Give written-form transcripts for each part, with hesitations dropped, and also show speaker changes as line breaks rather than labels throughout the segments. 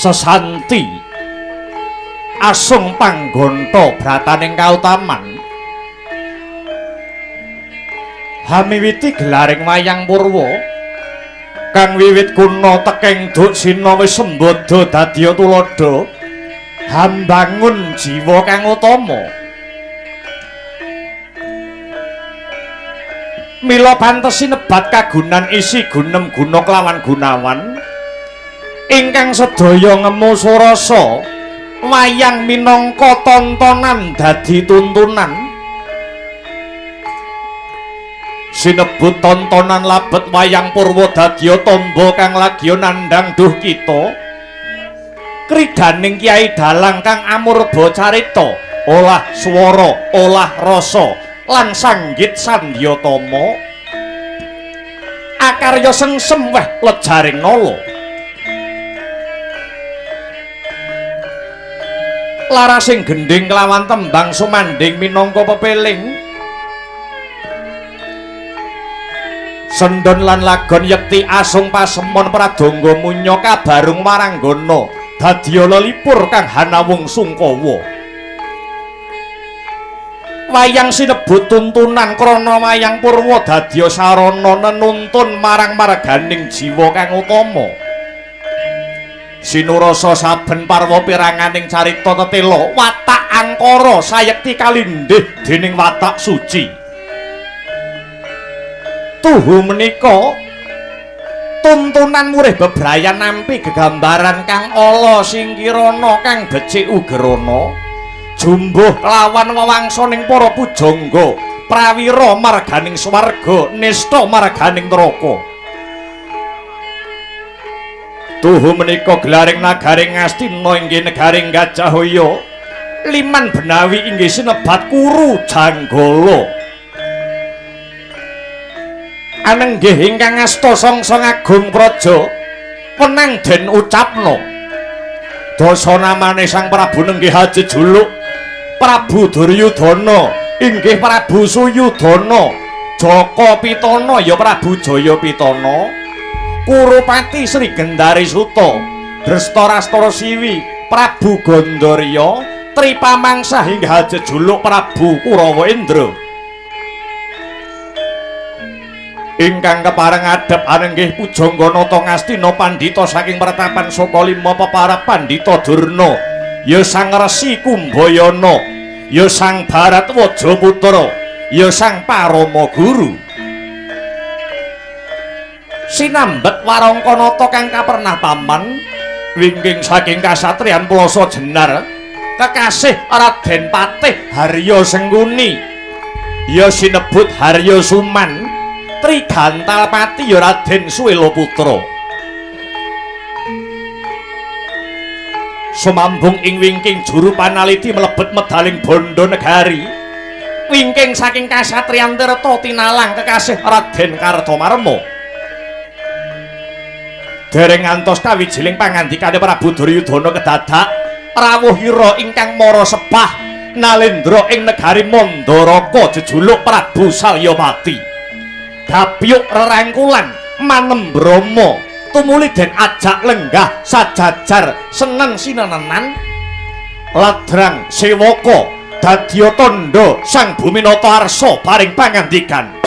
sesanti asung panggonta brataning kautaman hamiwiti gelaring wayang Purwa kang wiwit kuna teking duk sina wis sembada dadya tuladha hambangun jiwa kang utama mila pantes sinebat kagunan isi gunem guna kelawan gunawan ingkang sedaya ngemu surasa wayang minangka tontonan dadi tuntunan sinebut tontonan labet wayang Purwa dadya tamba kang lagya nandhang duh kita kridaning Kyai Dalang kang amurba carita olah swara olah rasa lan sanggit sandyatama akarya sengsem weh lejaring nala larasing gending kelawan tembang sumanding minangka pepeling sendon lan lagon yekti asung pasemon pradangga munya kabarung waranggana dadya lelipur kang hanawung sungkawa wayang sinebut tuntunan krana wayang Purwa dadya sarana nenuntun marang marganing jiwa kang utama sinurasa saben parwa piranganing carita tetela watak angkara sayekti kalindih dening watak suci tuhu menika tuntunan murih bebrayan nampi gegambaran kang ala singkirana kang becik ugerana jumbuh lawan wewangsaning para pujangga prawira marganing swarga nista marganing neraka tuhu menika gelaring nagaring Ngastina inggih negaring Gajahaya liman Benawi inggih sinebat Kuru Janggala anenggih ingkang ngasta songso agung praja wenang den ucapna dasa namane Sang Prabu nenggih Haji Juluk Prabu Duryudana inggih Prabu Suyudana Jaka Pitana ya Prabu Jayapitana Kurupati Sri Gendari Suta Drestarastra Siwi Prabu Gandarya Tripamangsa hingga Haji Juluk Prabu Kurawa Indra ingkang kepareng adhep anenggih pujangga nata Ngastina pandhita saking pratapan saka lima peparap pandhita Durna ya Sang Resi Kumbayana ya Sang Bharatwajaputra ya Sang Parama Guru sinambet warangkanata kang kapernah paman wingking saking kasatriyan Plasa Jenar kekasih Raden Patih Harya Sengkuni ya sinebut Harya Suman Trigantalpati ya Raden Suwela Putra sumambung ing wingking juru panaliti mlebet medaling bondo negari wingking saking kasatriyan Tirta tinalang kekasih Raden Kartamarma dereng ngantos kawijiling pangandikane Prabu Duryudana kedadak rawuhira ingkang mara sebah nalendra ing negari Mandaraka jejuluk Prabu Salyamati dapyuk rerangkulan manembrama tumuli den ajak lenggah sajajar seneng sinenenan ladrang sewaka dadya tandha Sang Buminata Arsa paring pangandikan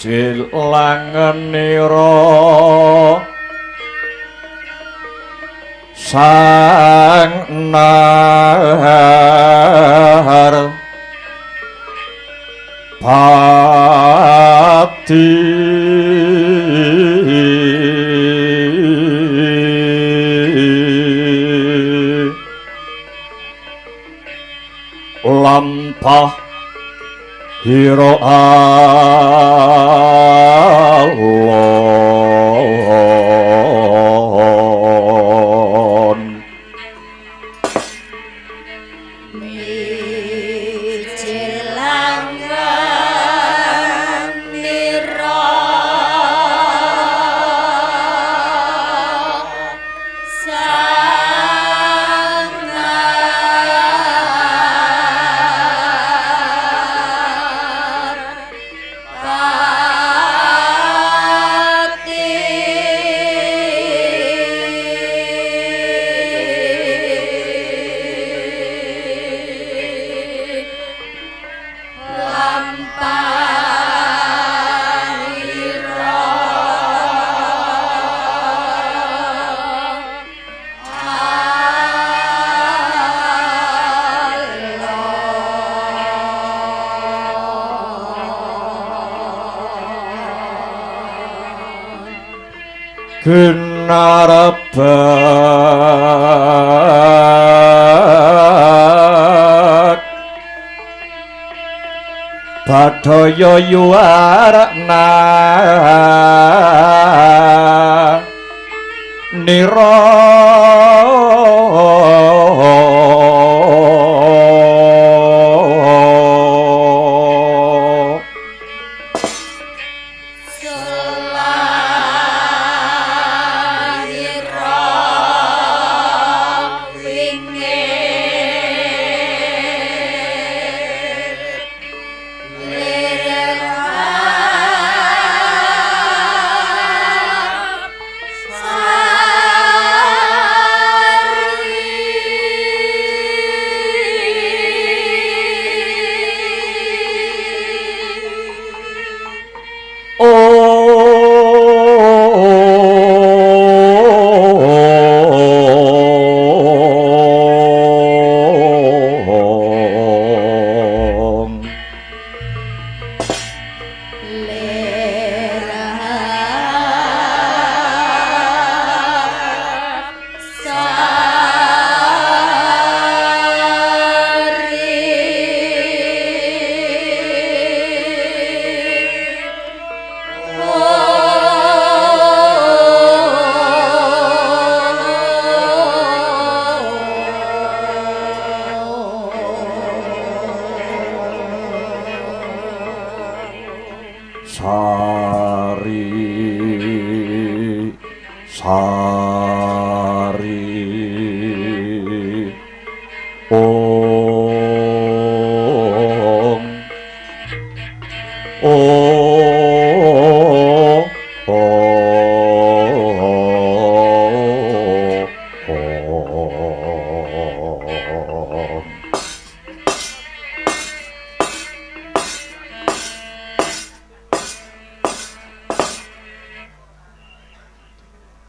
jilangenira sang nahar pati lampah hiro alon Ginarabat Badaya yuwarna nira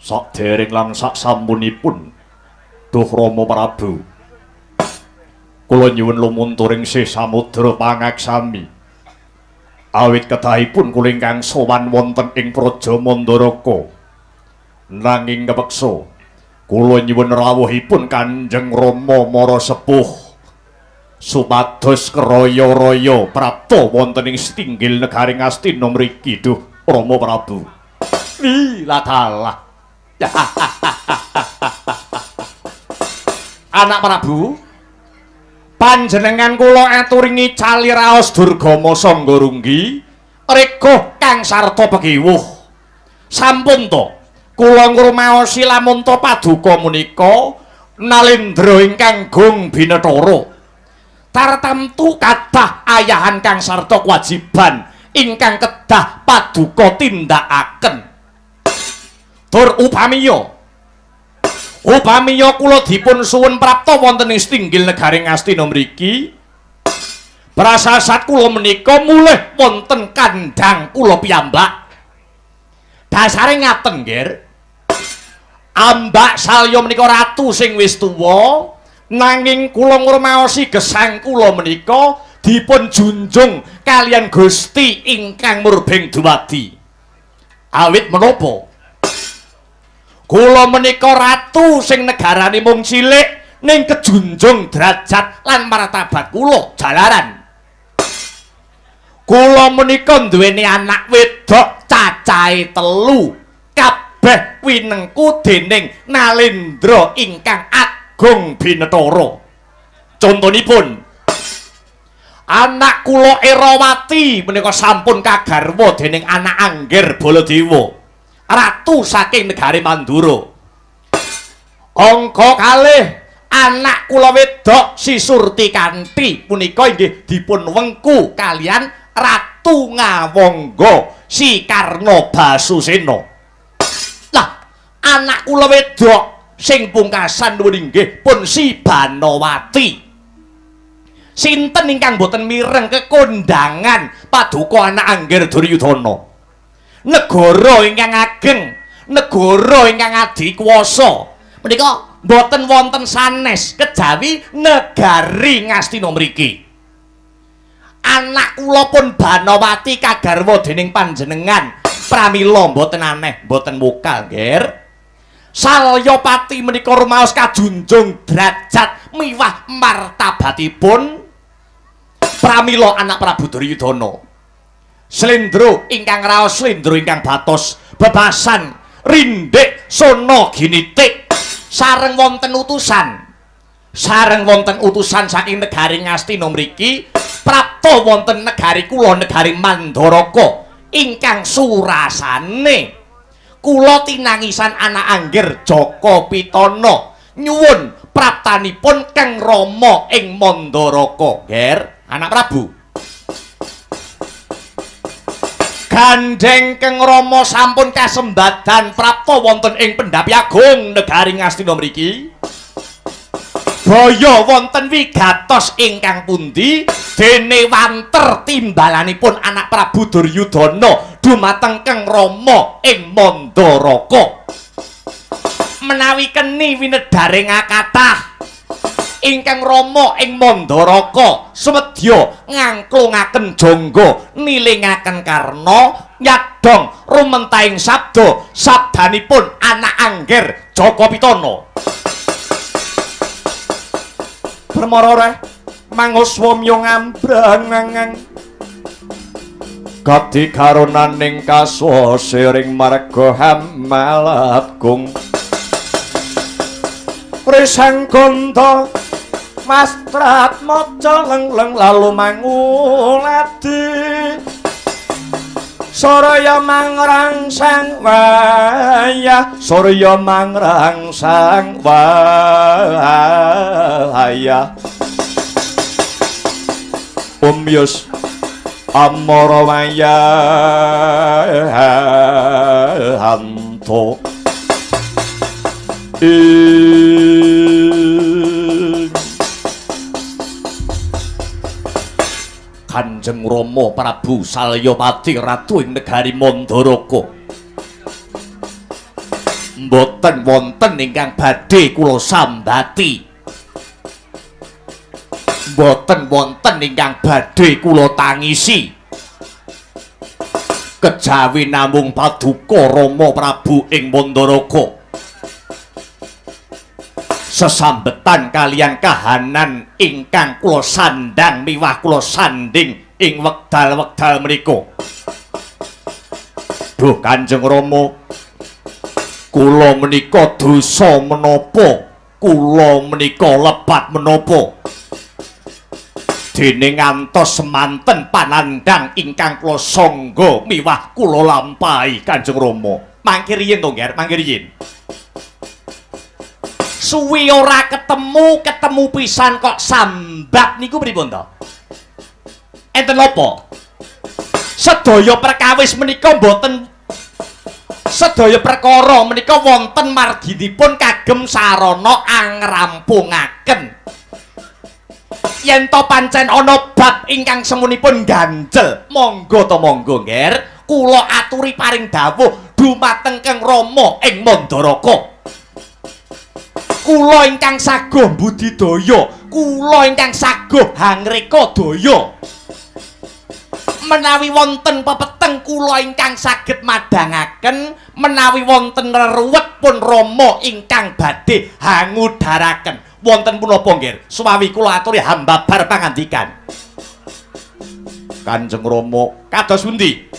Sakdereng lan saksampunipun Duh Rama Prabu kula nyuwun lumunturing sih samudra pangaksami awit kedahipun kula ingkang sowan wonten ing Praja Mandaraka nanging kepeksa kula nyuwun rawuhipun Kanjeng Rama Mara Sepuh supados keraya-raya prapta wonten ing Stinggil Negaring Astina mriki Duh Rama Prabu. Wila dalah Anak Prabu, panjenengan kula aturingi cali raos Durgama Sangga Runggi, rega kang sarta pegiwuh. Sampun to, kula ngrumaosi lamun to paduka menika nalendra ingkang Gong Binethara. Tartamtu kathah ayahan kang sarta kewajiban ingkang kedah paduka tindakaken. Dur upamiya kula dipun suwun prapta wonten ing Stinggil Negaring Astina mriki Prasasat kula menika mulih wonten kandhang kula piyambak. Dasare ngaten, nggih. Ambak Salya menika ratu sing wis tuwa, nanging kula ngurmaosi gesang kula menika dipun junjung kalian Gusti ingkang murbeng duwadi. Awit menapa? Kula menika ratu sing negarane mung cilik ning kejunjung derajat lan martabat kula jalaran. Kula menika duweni anak wedok cacahe 3, kabeh winengku dening Nalendra ingkang agung binetara. Contonipun, anak kula Erawati menika sampun kagarwa dening anak Angger Baladewa, ratu saking negari Mandura. Angka kalih, anak kula wedok Si Surtikanti punika inggih dipun wengku kalian Ratu Ngawangga Si Karna Basusena. Lah, anak kula wedok sing pungkasan inggih pun Si Banawati. Sinten ingkang boten mireng kekondangan paduka anak Angger Duryudana? Negara ingkang ageng, negara ingkang adikwasa. Menika boten wonten sanes kejawi negari Ngastina mriki. Anak kula pun Banawati kagarwa dening panjenengan, pramila boten aneh, boten wokal, nggih. Salyapati menika rumaos kajunjung derajat miwah martabatipun pramila anak Prabu Duryudana. Slendra ingkang raos, slendra ingkang batos, bebasan rindhik sona ginitik sareng wonten utusan. Sareng wonten utusan saking negari Ngastina mriki prapta wonten negari kula, negari Mandaraka ingkang surasane kula tinangisan anak Angger Jaka Pitana nyuwun praptanipun Kang Rama ing Mandaraka. Nger, anak Prabu. Gandeng Kang Rama sampun kasembadan prapta wonten ing Pendhapi Agung negari Ngastina mriki. Baya wonten wigatos ingkang pundi dene wanter timbalanipun anak Prabu Duryudana dumateng Kang Rama ing Mandaraka. Menawi keni winedaring kathah ingkang Rama ing Mandaraka sumedya ngangklungaken jangga nilingaken karna nyadong rumentahing sabda sabdanipun anak Angger Jaka Pitana. Permara manguswamya ngambrangangang kati karonaning kaswasiring marga Hamalagung Risang Ganda Mastrat maca lengleng lalu mangulati Soraya mangrangsang wayah Soraya mangrangsang wayah Umyus amara wayah hanto Kanjeng Rama Prabu Salyapati ratu ing negari Mandaraka mboten wonten ingkang badhe kula sambati, mboten wonten ingkang badhe kula tangisi, kejawi namung paduka Rama Prabu ing Mandaraka sesambetan kalian kahanan ingkang kula sandang miwah kula sanding ing wekdal-wekdal menika. Duh Kanjeng Rama, kula menika dosa menapa, kula menika lebat menapa dene ngantos semanten panandang ingkang kula sangga miwah kula lampahi Kanjeng Rama. Mangke riyin to, Nger, mangke riyin. Suwi ora ketemu pisan kok sambat niku pripun to? Enten napa? Sedaya perkawis menika mboten sedaya perkara menika wonten marginipun kagem sarana angrampungaken. yen to pancen ana bab ingkang semunipun ganjel, monggo to monggo Nger, kula aturi paring dawuh dumateng Kang Rama ing Mandaraka. Kula ingkang saguh budidaya, kula ingkang saguh hangreka daya. Menawi wonten pepeteng kula ingkang saged madangaken, menawi wonten reruwet pun Rama ingkang badhe hangudharaken. Wonten punapa nggih? Suwawi kula aturi hambabar pangandikan. Kanjeng Rama, kados pundi?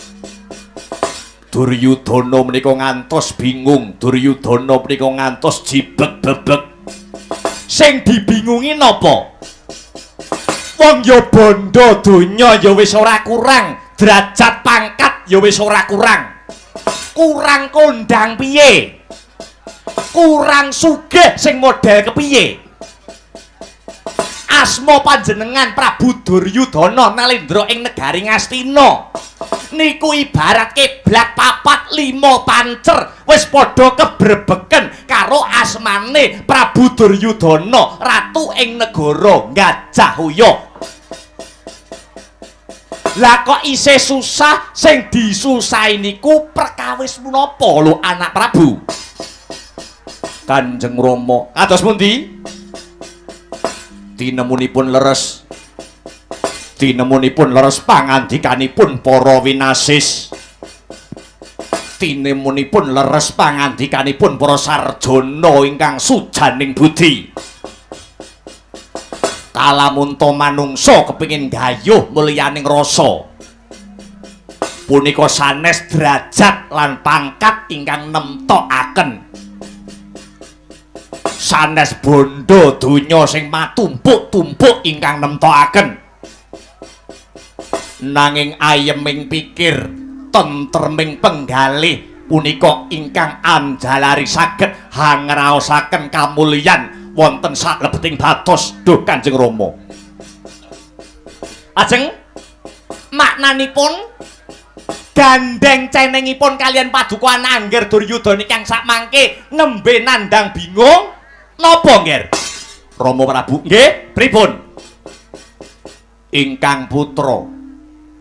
Duryudana menika ngantos bingung, Duryudana menika ngantos jibeg-bebeg. Sing dibingungi napa? Wong ya bondo donya ya wis ora kurang, derajat pangkat ya wis ora kurang. Kurang kondang piye? Kurang sugih sing model kepiye? Asma panjenengan Prabu Duryudana Nalendra ing negari Ngastina niku ibarat keblak papat lima pancer wis padha kebrebeken karo asmane Prabu Duryudana ratu ing negara Gajahhoya. Lah kok isih susah, sing disusahi niku perkawis menapa lho anak Prabu? Kanjeng Rama, kados pundi? Tinemunipun leres. Tinemunipun leres pangandikanipun para winasis. Tinemunipun leres pangandikanipun para sarjana ingkang sujaning budi. Kalamun to manungsa kepingin gayuh mulyaning rasa, punika sanes derajat lan pangkat ingkang nemtokaken. Sanes bondo donya sing matumpuk-tumpuk ingkang nemtokaken. Nanging ayeming pikir, tentreming penggalih punika ingkang anjalari saged hangraosaken kamulyan wonten saklebeting batos duh Kanjeng Rama. Ajeng maknanipun gandeng cenengipun kalian paduka Angger Duryudana ingkang sakmangke nembe nandang bingung napa Nger? Rama Prabu nggih pripun? Ingkang putra.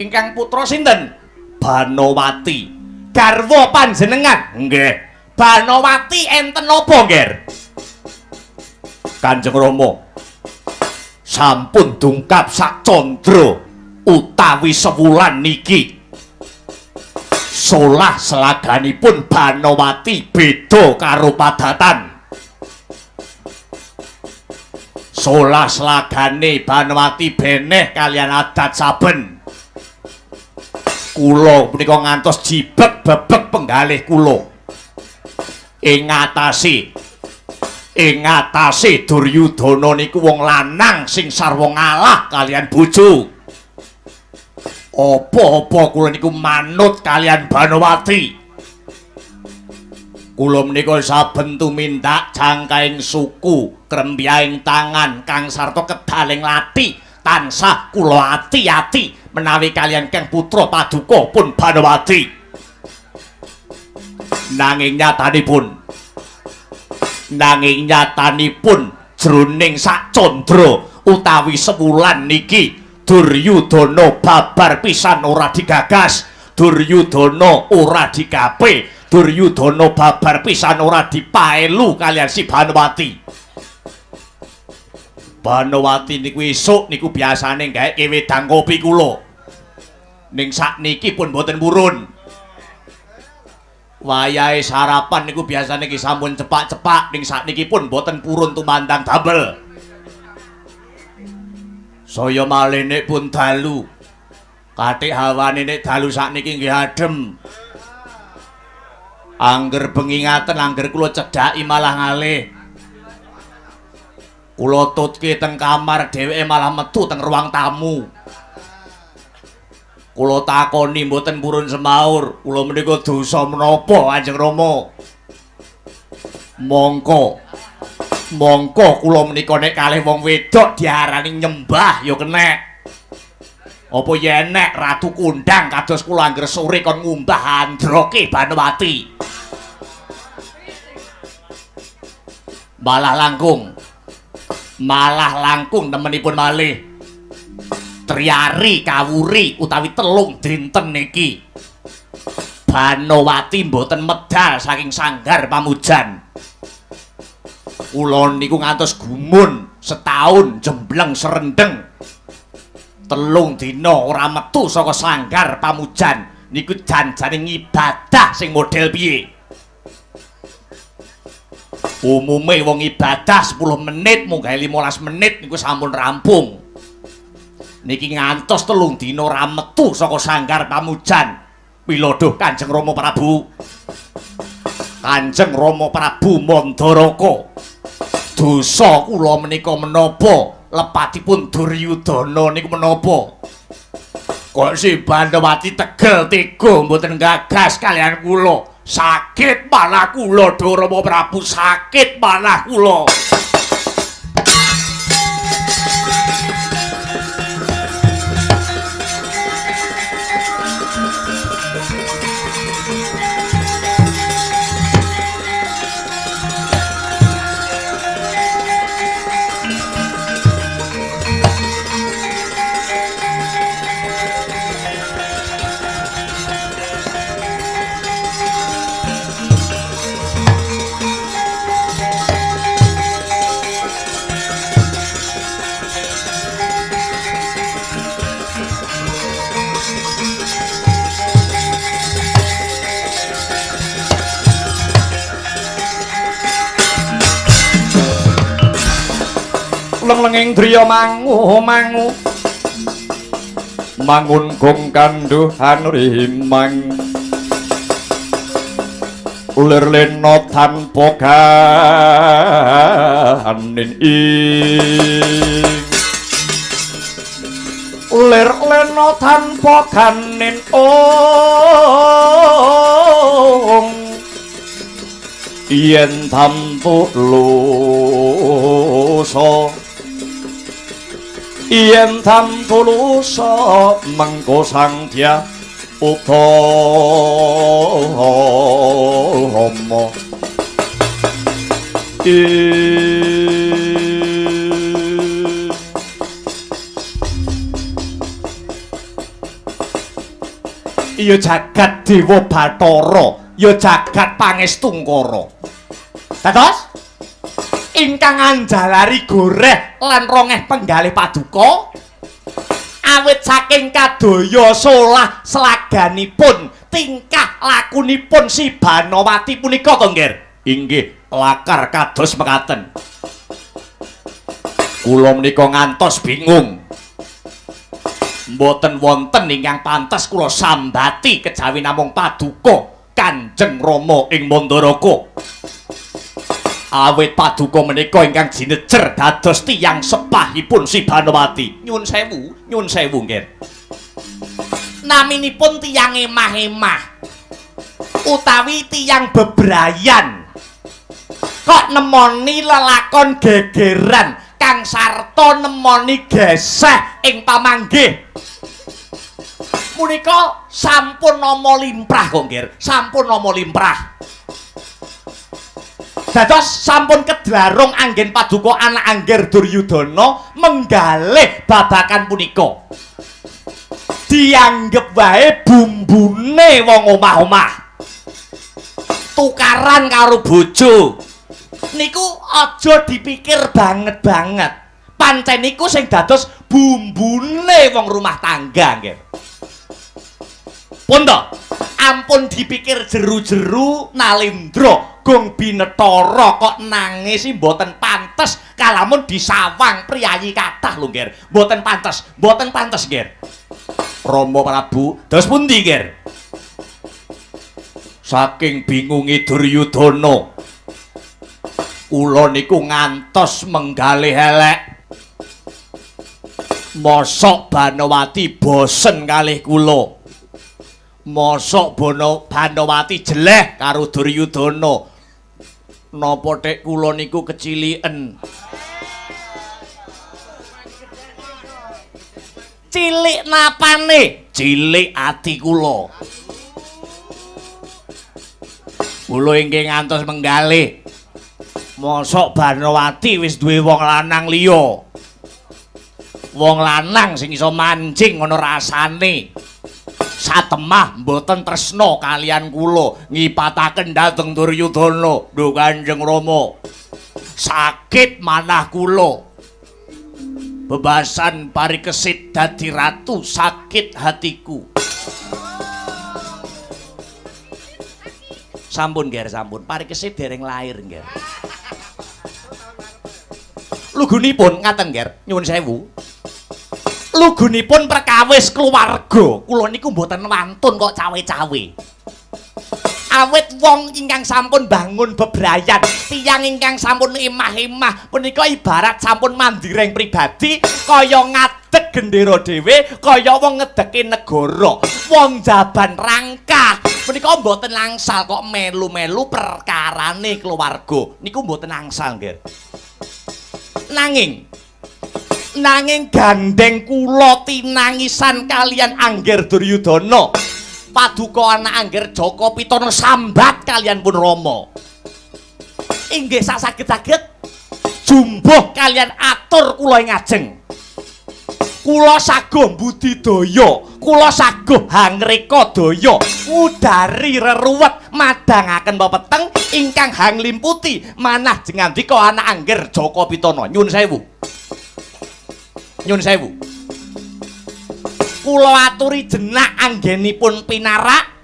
Ingkang putra sinten? Banowati. Garwa panjenengan? Nggih. Banowati enten napa Nger? Kanjeng Rama sampun dungkap sak candra utawi sewulan niki. Solah selaganipun Banowati beda karo padatan. Solah selagane Banowati beneh kalian adat saben. Kula menika ngantos jibeg bebeg penggalih kula. Ing atase Duryudana niku wong lanang sing sarwa ngalah kalian bojo. Apa-apa kula niku manut kalian Banowati. Kula menika saben tumindak jangkaing suku, krembyaing tangan kang sarta kedaling lati tansah kula ati-ati menawi kalian Kang putra paduka pun Banowati. Nanging nyatanipun jroning sak candra utawi sewulan niki Duryudana babar pisan ora digagas, Duryudana ora dikape, Duryudana babar pisan ora dipaelu kalian si Banowati. Banowati niku esuk niku biasane gawe wedang kopi kula. Ning sakniki pun boten purun. Wayahe sarapan niku biasane ki sampun cepak-cepak, ning sakniki pun boten purun tumandang damel. Saya malih nek pun dalu. Kathik hawane nek dalu sakniki nggih adem. Angger bengi ngaten, angger kula cedhaki malah ngalih. Kula tutke teng kamar dheweke malah metu teng ruang tamu. Kula takoni mboten purun semaur, kula menika dosa menapa Kanjeng Rama? Mongko kula menika nek kalih wong wedok diarani nyembah ya kenek. Apa yen nek Ratu Kundang kados kula angger sore kon ngumbah androke Banowati. Malah langkung temenipun malih Triari kawuri utawi telung dinten niki Banowati mboten medal saking sanggar pamujan. Kula niku ngantos gumun setahun jembleng serendeng. Telung dina ora metu saka sanggar pamujan. Niku janjane ngibadah sing model piye? Umume wong ibadah 10 menit munggah 15 menit niku sampun rampung. Niki ngantos telung dina ora metu saka sanggar pamujan. Pilodoh Kanjeng Rama Prabu. Kanjeng Rama Prabu Mandaraka. Dosa kula menika menapa? Lepatipun Duryudana niku menapa? Kok si Banowati tegel tega mboten gagas kalian kula. Sakit malah kula Rama Prabu, sakit malah kula. Lenging driya mangu mangun gong kanduhan rimang ulir leno tanpa ganin ing ulir leno tanpa ganin ong yen tampu luso yen tampulusa mengko sangdya utama iya jagat Dewa Bathara ya jagat Pangestungkara dados ingkang anjalari goreh lan rongeh penggalih paduka awit saking kadaya solah selaganipun tingkah lakunipun si Banowati punika to nggih inggih lakar kados mekaten kula menika ngantos bingung mboten wonten ingkang pantes kula sambati kejawi namung paduka Kanjeng Rama ing Mandaraka awit paduka menika ingkang jinejer dados tiyang sepahipun si Banowati. Nyuwun sewu nggih. Naminipun tiyang emah-emah utawi tiyang bebrayan. Kok nemoni lelakon gegeran kang sarta nemoni geseh ing pamanggih. Punika sampun nama limprah kok nggih, sampun nama limprah. Dados sampun kedlarung anggen paduka anak angger Duryudana menggalih babakan punika. Dianggep wae bumbune wong omah-omah. Tukaran karo bojo. Niku aja dipikir banget-banget. Pancen niku sing dados bumbune wong rumah tangga nggih. Pun to, ampun dipikir jeru-jeru Nalendra Gong Binetara kok nangis mboten pantes kalamun disawang priyayi kathah lho nggih. Mboten pantes nggih. Rama Prabu, dos pundi nggih? Saking bingungi Duryudana kula niku ngantos menggalih elek. Mosok Banowati bosen kalih kula. Mosok Banowati jeleh karo Duryudana. Napa tek kula niku keciliken. Cilik napane? Cilik ati kula. Kula inggih ngantos menggalih. Mosok Banowati wis duwe wong lanang liya. Wong lanang sing iso mancing ngono rasane. Satemah mboten tresna kalian kula ngipataken dhateng Duryudana. Lho Kanjeng Rama. Sakit manah kula. Bebasan parikesit dadi ratu sakit hatiku. Sampun Nger, sampun. Parikesit dereng lair Nger. Lugunipun ngaten Nger, nyuwun sewu. Lugunipun perkawis keluarga. Kula niku mboten wantun kok cawe-cawe. Awit wong ingkang sampun bangun bebrayan, tiyang ingkang sampun emah-emah punika ibarat sampun mandireng pribadi, kaya ngadeg gendera dhewe, kaya wong ngedeki negara. Wong jaban rangkah punika mboten angsal kok melu-melu perkarane keluarga. Niku mboten angsal, Nggih. Nanging gandeng kula tinangisan kalian Angger Duryudana. Paduka anak Angger Jaka Pitana sambat kalian pun Rama. Inggih saged-saged jumbuh kalian atur kula ing ajeng. Kula saguh budidaya, kula saguh hangreka daya, ngudari reruwet madangaken pepeteng ingkang hang limputi manah jengandika anak Angger Jaka Pitana. Nyun sewu. Nyun sewu. Kula aturi jenak anggenipun pinarak.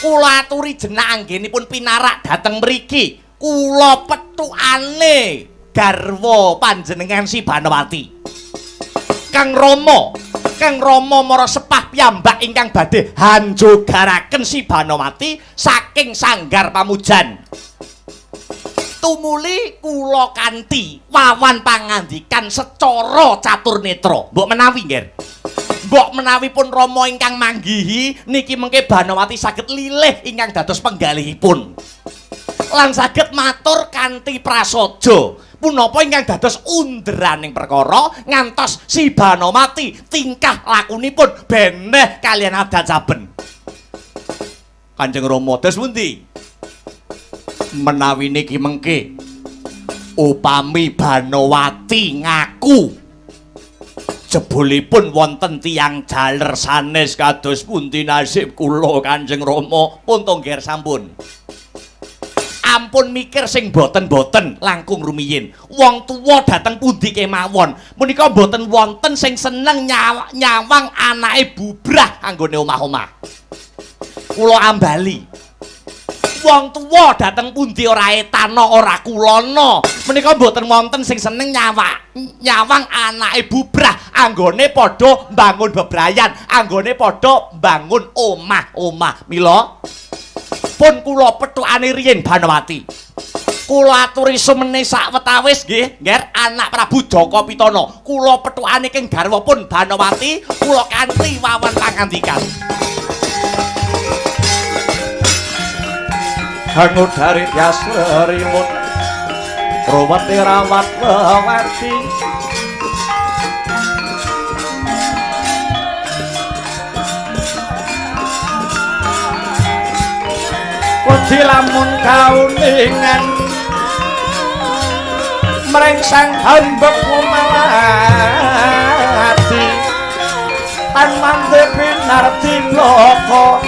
Kula aturi jenak anggenipun pinarak dhateng mriki. Kula petukane garwa panjenengan si Banowati. Kang Rama mara sepah piyambak ingkang badhe hanjogaraken si Banowati saking sanggar pamujan. Tumuli kula kanthi wawan pangandikan secara catur netra. Mbok menawi nggih. Mbok menawi pun Rama ingkang manggihi niki mengke Banowati saged lilih ingkang dados penggalihipun. Lan saged matur kanthi prasaja. Punapa ingkang dados underaning perkara ngantos si Banowati tingkah lakunipun beneh kalian adat saben. Kanjeng Rama dos pundi? Menawi niki mengke upami Banowati ngaku jebulipun wonten tiyang jaler sanes kados pundi nasib kula Kanjeng Rama pun tongger sampun. Ampun mikir sing boten-boten langkung rumiyin. Wong tuwa dateng pundi kemawon menika boten wonten sing seneng nyawang anake bubrah anggone omah-omah. Kula ambali. Wong tuwa dateng pundi ora etana ora kulana. Menika mboten wonten sing seneng nyawang anake bubrah anggone padha mbangun bebrayan, anggone padha mbangun omah-omah. Mila pun kula petukane riyin Banowati. Kula aturi sumene sawetawis nggih, Nger anak Prabu Jaka Pitana. Kula petukane keng garwapun Banowati, kula kanthi wawan pangandikan. Hanudari Yasrimun Rawati rawat wewati Wedi lamun kauningan mrengsang hambek kumawati tan mande pinarti loko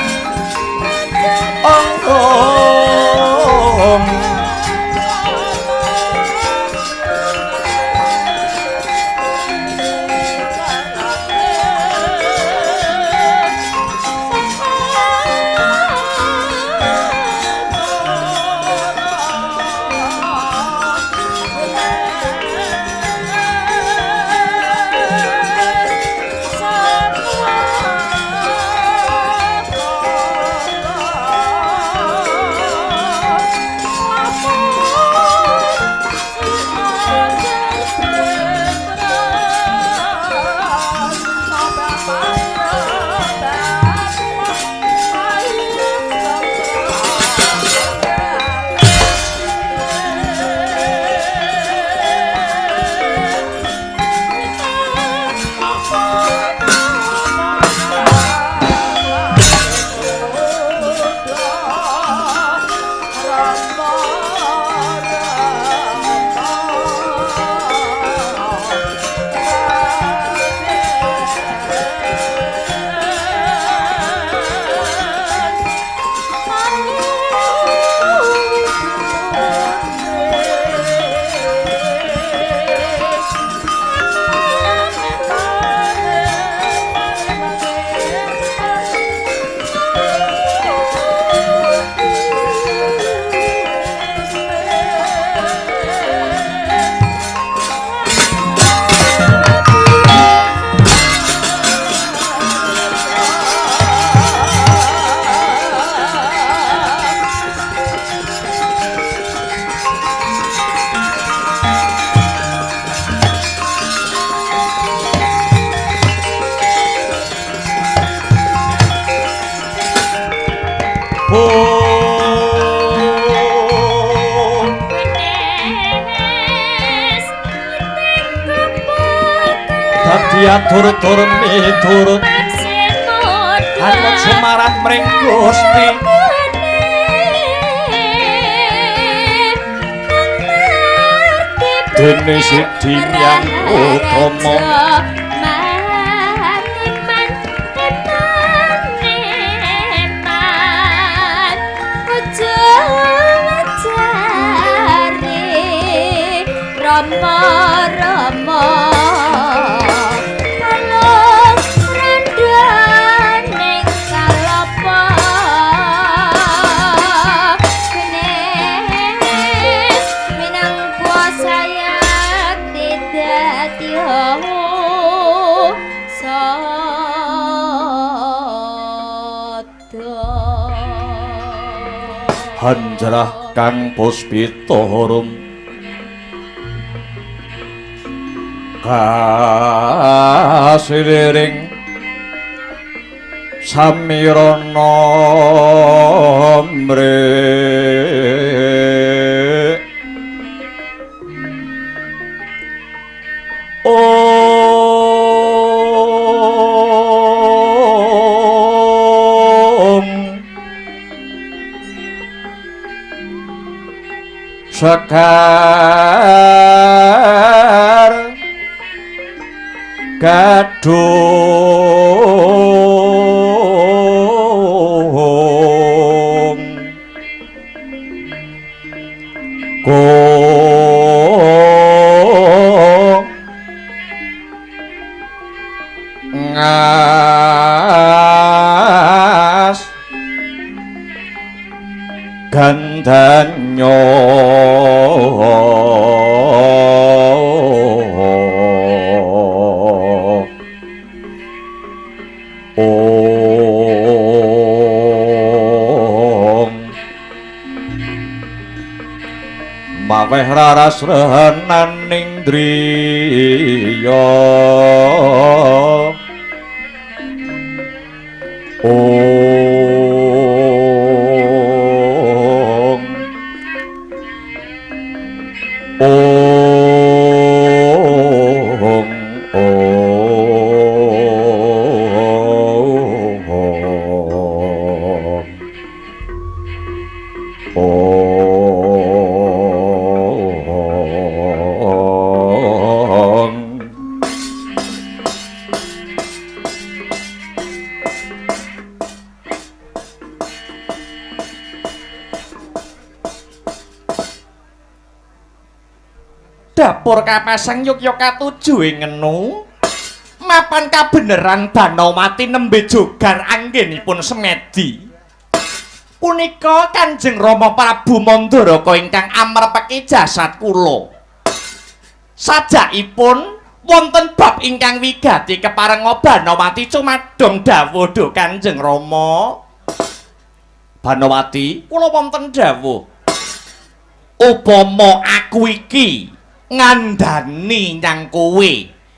atur-tur miturut Hanut Semarang mring Gusti dene sidi yang utama
Rama Rama kalong randane kalapa genes minang kuasa yak dadi sada
hanjarah kang puspitorum kasiliring samirana mrek sekar kadung ngas gandanya maweh raras rehenaning driya Dapur Kapasang Yogyakarta 7 ngenu mapan kabeneran Banawati nembe jogar anggenipun semedi punika Kanjeng Rama Prabu Mandaraka ingkang amrepeki jasad kula sajakipun wonten bab ingkang wigati keparenga Banawati cumadong dawuh dhuwur Kanjeng Rama Banawati kula wonten dawuh upama aku iki ngandani nyang kowe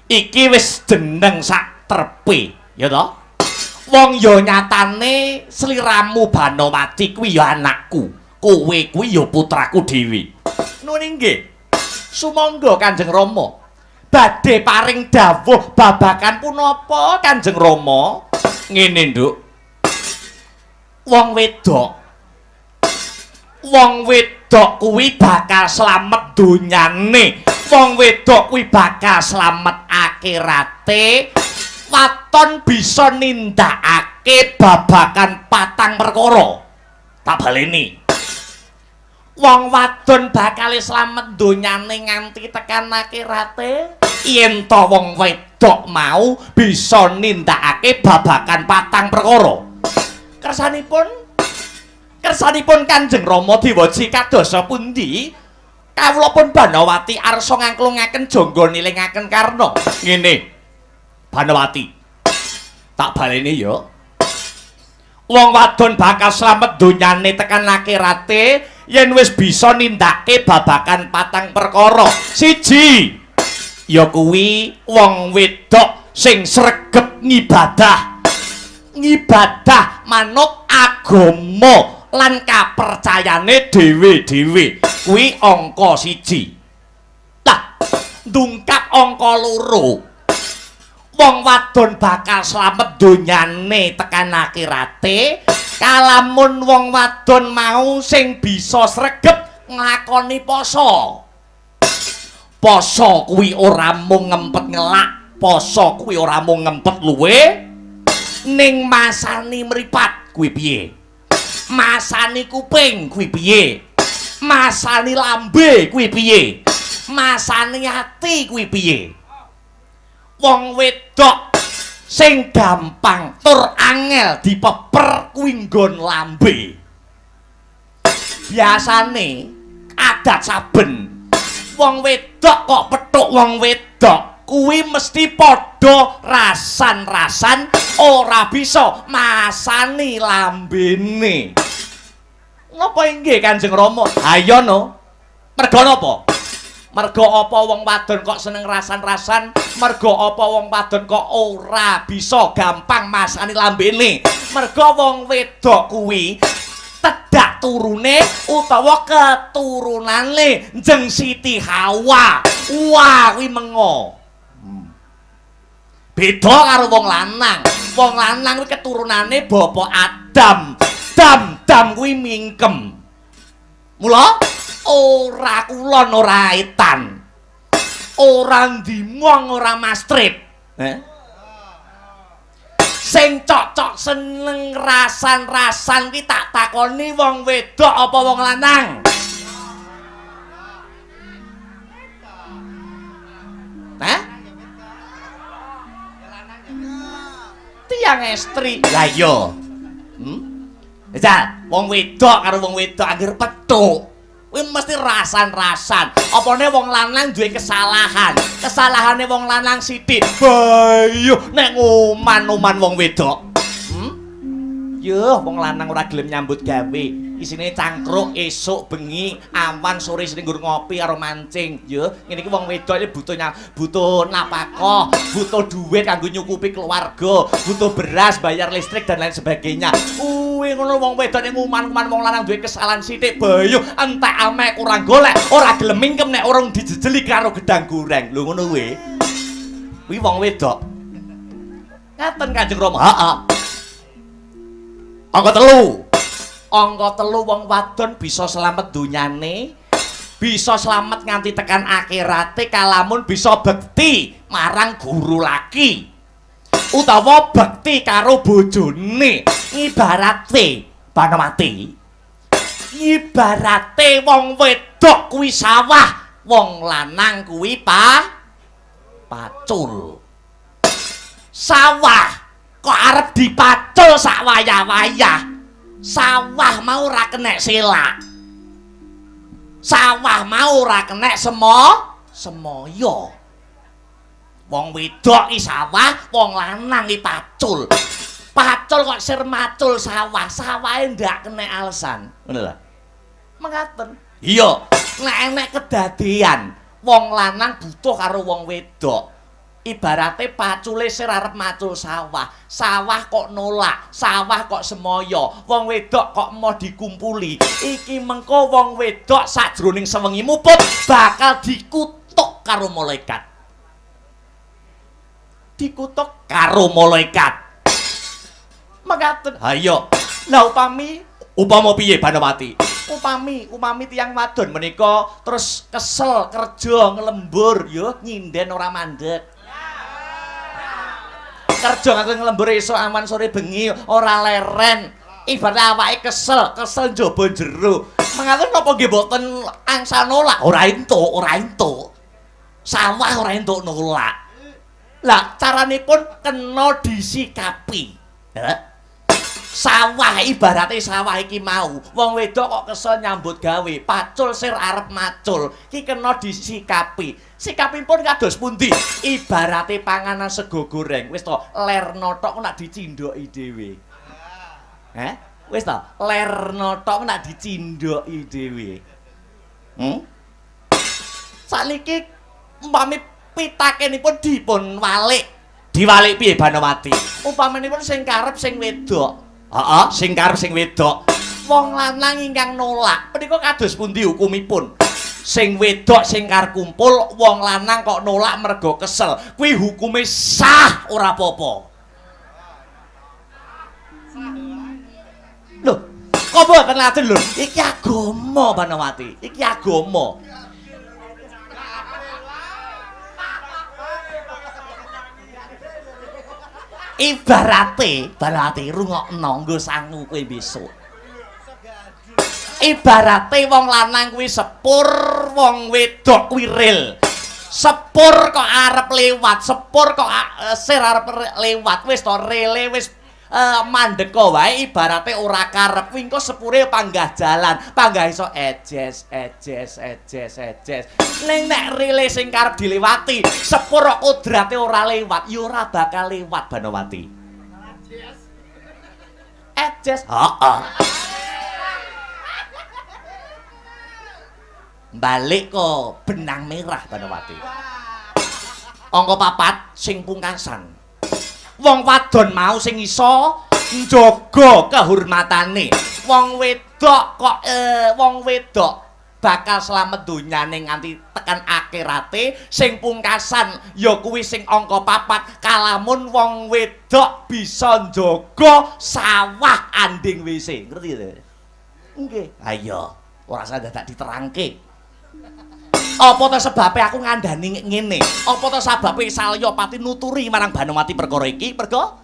iki wis jeneng sak trepe ya toh wong ya nyatane sliramu Banawati kuwi ya anakku kowe kuwi ya putraku dhewe nuwun nggih sumangga Kanjeng Rama badhe paring dawuh babagan punapa Kanjeng Rama ngene nduk wong wedok kuwi bakal slamet donyane wong wedok kuwi bakal slamet akhirate waton bisa nindakake babagan 4 perkara tak baleni wong wadon bakal slamet donyane nganti tekan akhirate yen to wong wedok mau bisa nindakake babagan 4 perkara kersanipun Kanjeng Rama diwaji kadosa pundi kawula pun Banawati arsa ngangklungaken jangga nilingaken karna ngene Banawati tak baleni ya wong wadon bakal slamet donyane tekan akhirate yen wis bisa nindakake babagan 4 perkara siji ya kuwi wong wedok sing sregep ngibadah manut agama lan kapercayane dhewe-dhewe kuwi angka 1 lah ndungkap angka 2 wong wadon bakal slamet donyane tekan akhirate kalamun wong wadon mau sing bisa sregep nglakoni poso. Poso kuwi ora mung ngempet ngelak, poso kuwi ora mung ngempet luwe ning masani mripat kuwi piye? Masani kuping kuwi piye? Masani lambe kuwi piye? Masani ati kuwi piye? Wong wedok sing gampang tur angel dipeper kuwi nggon lambe. Biasane adat saben wong wedok kok petuk wong wedok kuwi mesti padha rasan-rasan ora bisa masani lambene. Napa inggih Kanjeng Rama? Ayo no. Merga napa? Merga apa wong wadon kok seneng rasan-rasan? Merga apa wong wadon kok ora bisa gampang masani lambene? Merga wong wedok kuwi tedak turune utawa keturunane Njeng Siti Hawa. Wah, kuwi mengo. Beda karo wong lanang. Wong lanang kuwi keturunane Bapak Adam. Dam kuwi mingkem. Mula ora kulon ora etan. Ora ndimong ora mastrip. Sing cocok seneng rasan-rasan ki tak takoni wong wedok apa wong lanang? Tiang estri. Lah iya. Wong wedok karo wong wedok anggere petuk. Kuwi mesti rasan-rasan. Apane wong lanang duwe kesalahan. Kesalahane wong lanang sithik. Bayo nek nguman-uman wong wedok. Yo, wong lanang ora gelem nyambut gawe. Isine cangkruk esuk bengi, awan sore sing nggur ngopi karo mancing. Yo, ngene iki wong wedok iki butuh napakah, butuh duit kanggo nyukupi keluarga, butuh beras, bayar listrik dan lain sebagainya. Kuwi ngono wong wedok nek nguman-uman wong lanang duwe kesalahan sithik, bayo entek ame kurang golek, ora gelem mingkem nek urung dijejeli karo gedang goreng. Lho ngono kuwi. Kuwi wong wedok. Ngaten Kanjeng Rama. Heeh. Angka 3. Angka 3 wong wadon bisa selamat donyane, bisa selamat nganti tekan akhirate kalamun bisa bekti marang guru laki utawa bekti karo bojone. Ibarate Banawati, ibarate wong wedok kuwi sawah, wong lanang kuwi pacul. Sawah kok arep dipacul sak wayah-wayah. Sawah mau ora kenek selak. Sawah mau ora kenek semoyo. Wong wedok iki sawah, wong lanang iki pacul. Pacul kok sir macul sawah, sawahe ndak kenek alasan. Ngono lho. Mengaten. Iya, nek enek kedadean wong lanang butuh karo wong wedok. Ibarate pacule sir arep macul sawah, sawah kok nolak, sawah kok semoyo, wong wedok kok mau dikumpuli. Iki mengko wong wedok sajroning sewengi muput bakal dikutuk karo malaikat. Dikutuk karo malaikat. Mengaten. Ha iya. Lah upama piye Banawati? Upami tiyang wadon menika terus kesel kerja nglembur yo nyinden ora mandeg. Kerja nganti nglembur esuk awan sore bengi ora leren. Ibarat awake kesel njaba jero. Mengaten napa nggih mboten angsal nolak? Ora entuk. Sawah ora entuk nolak. Lah caranipun kena disikapi. Sawah ibarate sawah iki mau. Wong wedok kok kesel nyambut gawe, pacul sir arep macul. Iki kena disikapi. Sikapipun kados pundi? Ibarate panganan sego goreng. Wis to, lerno tok nak dicindoki dhewe. Wis to, lerno tok nak dicindoki dhewe. Sakniki umpami pitakenipun dipun walik. Diwalik piye Banawati? Umpamanipun sing karep sing wedok. Heeh, sing karep sing wedok. Wong lanang ingkang nolak. Menika kados pundi hukumipun? sing wedok sing kar kumpul wong lanang kok nolak mergo kesel kuwi hukume sah ora apa-apa. Lho, kok mboten laden lho? Iki agama, Banowati. Iki agama. Ibarate, Banowati rungokno nggo sangu kowe besok. Ibarate wong lanang kuwi sepur, wong wedok kuwi ril. Sepur kok arep lewat, sepur kok sir arep lewat wis to rele wis mandeka wae ibarate ora karep kuwi engko sepure panggah jalan, panggah iso ejes. Ning nek rele sing karep dilewati, sepur kok kodrate ora lewat, ya ora bakal lewat Banowati. Ejes. Heeh. Balik kok benang merah Banowati. Angka 4 sing pungkasan. Wong wadon mau sing iso njaga kehormatane. Wong wedok kok wong wedok bakal slamet donyane nganti tekan akhirate. Sing pungkasan ya kuwi sing angka 4 kalamun wong wedok bisa njaga sawah anding WC. Ngerti lho? Nggih. Ayo, ora usah dadak diterangke. Apa to sebabe aku ngandani ngene? Apa to sebabe Salya pati nuturi marang Banowati perkara iki? Mergo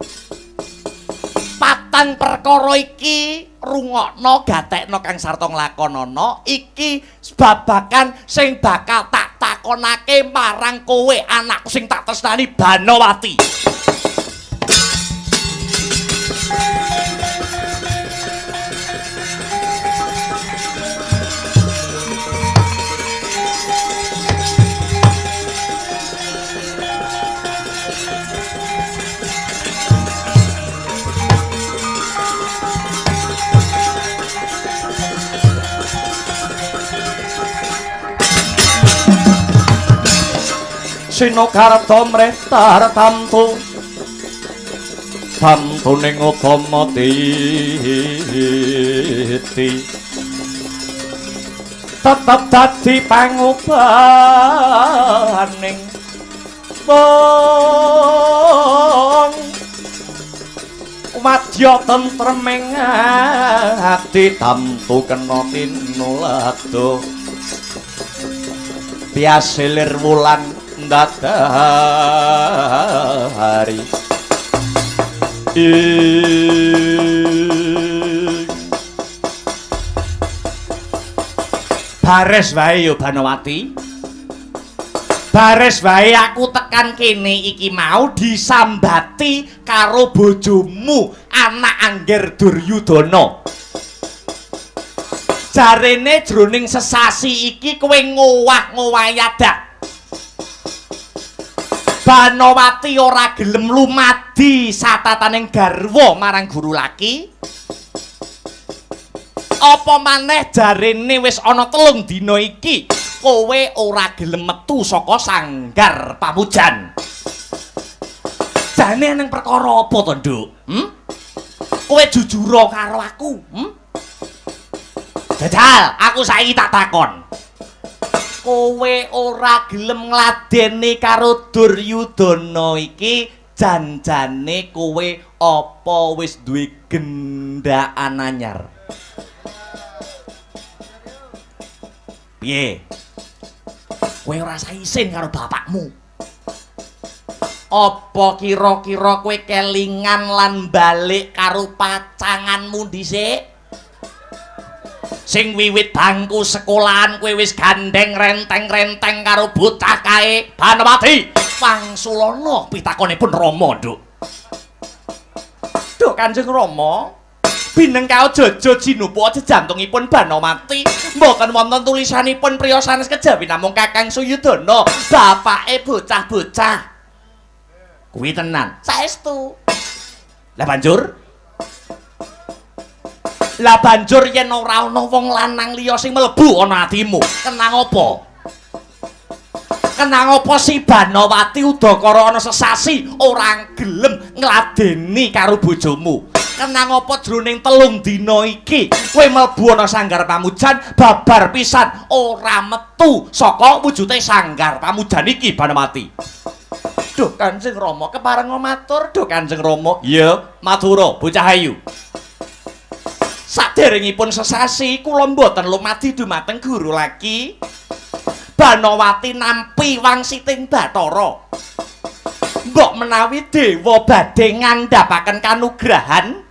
patang perkara iki rungokno gatekno kang sarta nglakonana iki babagan sing bakal tak takonake marang kowe anakku sing tak tresnani Banowati. Sinokarta mrehtar tamtu ning utama titi tetep dadi pangubahaning wong wadya tentreming ati tamtu kena tinulado biasilir wulan dadahari bares wae yo Banowati, bares wae aku tekan kene iki mau disambati karo bojomu anak Angger Duryudana. Jarene jroning sesasi iki kowe ngowah-ngowahi adak. Banowati ora gelem lumadi satataning garwa marang guru laki. Apa maneh jarene wis ana 3 dina iki kowe ora gelem metu saka sanggar pamujan. Jane nang perkara apa to, Nduk? Kowe jujur karo aku, Jajal, aku saiki tak takon. Kowe ora gelem ngladeni karo Duryudana iki janjane kowe apa wis duwe gendaan anyar? Piye? Kowe ora isin karo bapakmu. Apa kira-kira kowe kelingan lan balik karo pacanganmu dhisik? Sing wiwit bangku sekolahan kowe wis gandeng renteng-renteng karo bocah kae Banowati. Wangsulana pitakonipun Rama, Nduk. Nduk Kanjeng Rama, binengka Jaja Jinupa jejantungipun Banowati mboten wonten tulisanipun priya sanes kejawi namung Kakang Suyudana, bapake bocah-bocah. Kuwi tenan. Saestu. Lah banjur yen ora ana wong lanang liya sing mlebu ana atimu, kenang apa? Kenang apa si Banowati udakara ana sesasi ora gelem ngladeni karo bojomu? Kenang apa jroning 3 dina iki kowe mlebu ana Sanggar Pamujan babar pisan ora metu saka wujute Sanggar Pamujan iki Banowati. Duh Kanjeng Rama kepareng matur duh Kanjeng Rama. Iya, matura bocah ayu. Saderengipun sesasi kula mboten lumadi dumateng guru lagi. Banowati nampi wangsiting Bathara. Mbok menawi dewa badhe ngandhapaken kanugrahan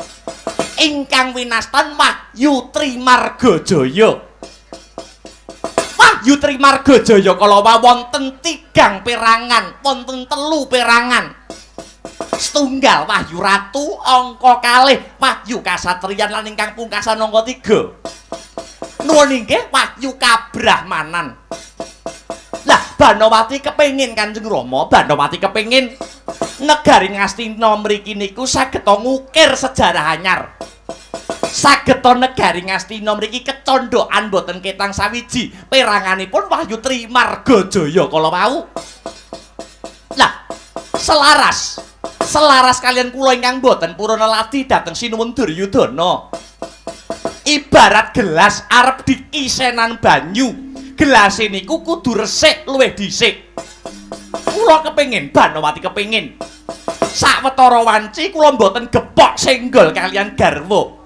ingkang winastan Wahyu Trimargajaya. Wahyu Trimargajaya kala wonten 3 perangan, wonten 3 perangan. Setunggal Wahyu Ratu, angka 2 Wahyu Kasatriyan lan ingkang pungkasan angka 3. Nuwun inggih Wahyu Kabrahmanan. Lah Banowati kepengin Kanjeng Rama, Banowati kepengin negari Ngastina mriki niku sageta ngukir sejarah anyar. Sageta negari Ngastina mriki kecondhokan boten ketang sawiji peranganipun Wahyu Trimargajaya kala wau. Lah selaras kalian kula ingkang boten purana lati dhateng Sinuwun Duryudana. Ibarat gelas arep dikisenan banyu. Gelas niku kudu resik luwih dhisik. Kula kepengin, Banowati kepengin. Sawetara wanci kula mboten gepok senggol kalian garwa.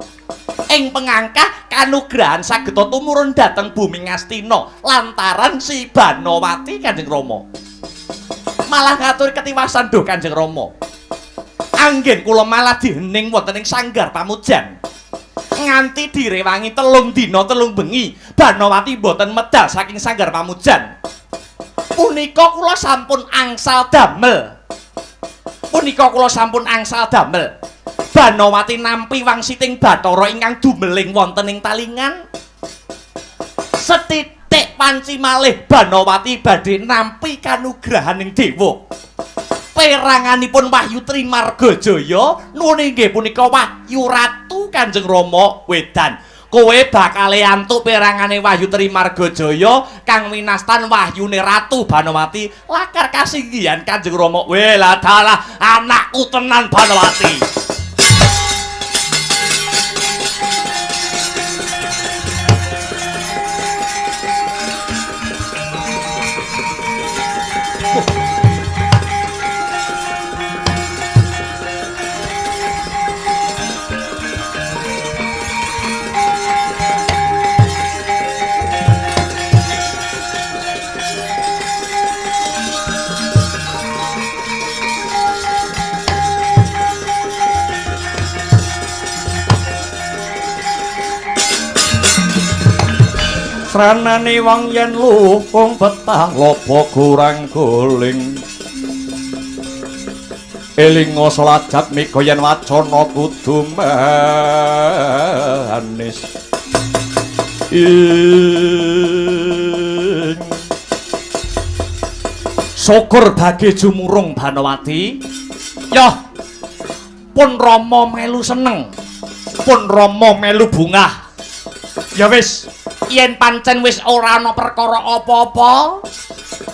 Ing pengangkah kanugrahan sageta tumurun dhateng bumi Ngastina lantaran si Banowati Kanjeng Rama. Malah ngatur ketiwasan duh Kanjeng Rama. Anggen kula malah dihening wonten ing Sanggar Pamujan. Nganti direwangi 3 dina 3 bengi Banowati boten medal saking Sanggar Pamujan. Punika kula sampun angsal damel. Banowati nampi wangsiting Bathara ingkang dumeling wonten ing talingan. Setitik panci malih Banowati badhe nampi kanugrahaning dewa. Peranganipun Wahyu Trimargajaya nuwun inggih punika Wahyu Ratu Kanjeng Rama Wedan. Kowe bakal antuk perangane Wahyu Trimargajaya kang winastan wahyune Ratu Banowati lakar kasinggihan Kanjeng Rama. Wela dalah anakku tenan Banowati. Ranane wong yen lupung betah loba kurang guling elinga selajat mika yen wacana kudu manis syukur bagi jumurung Banowati. Yoh pun Rama melu seneng, pun Rama melu bungah. Ya wis, yen pancen wis ora ana perkara apa-apa,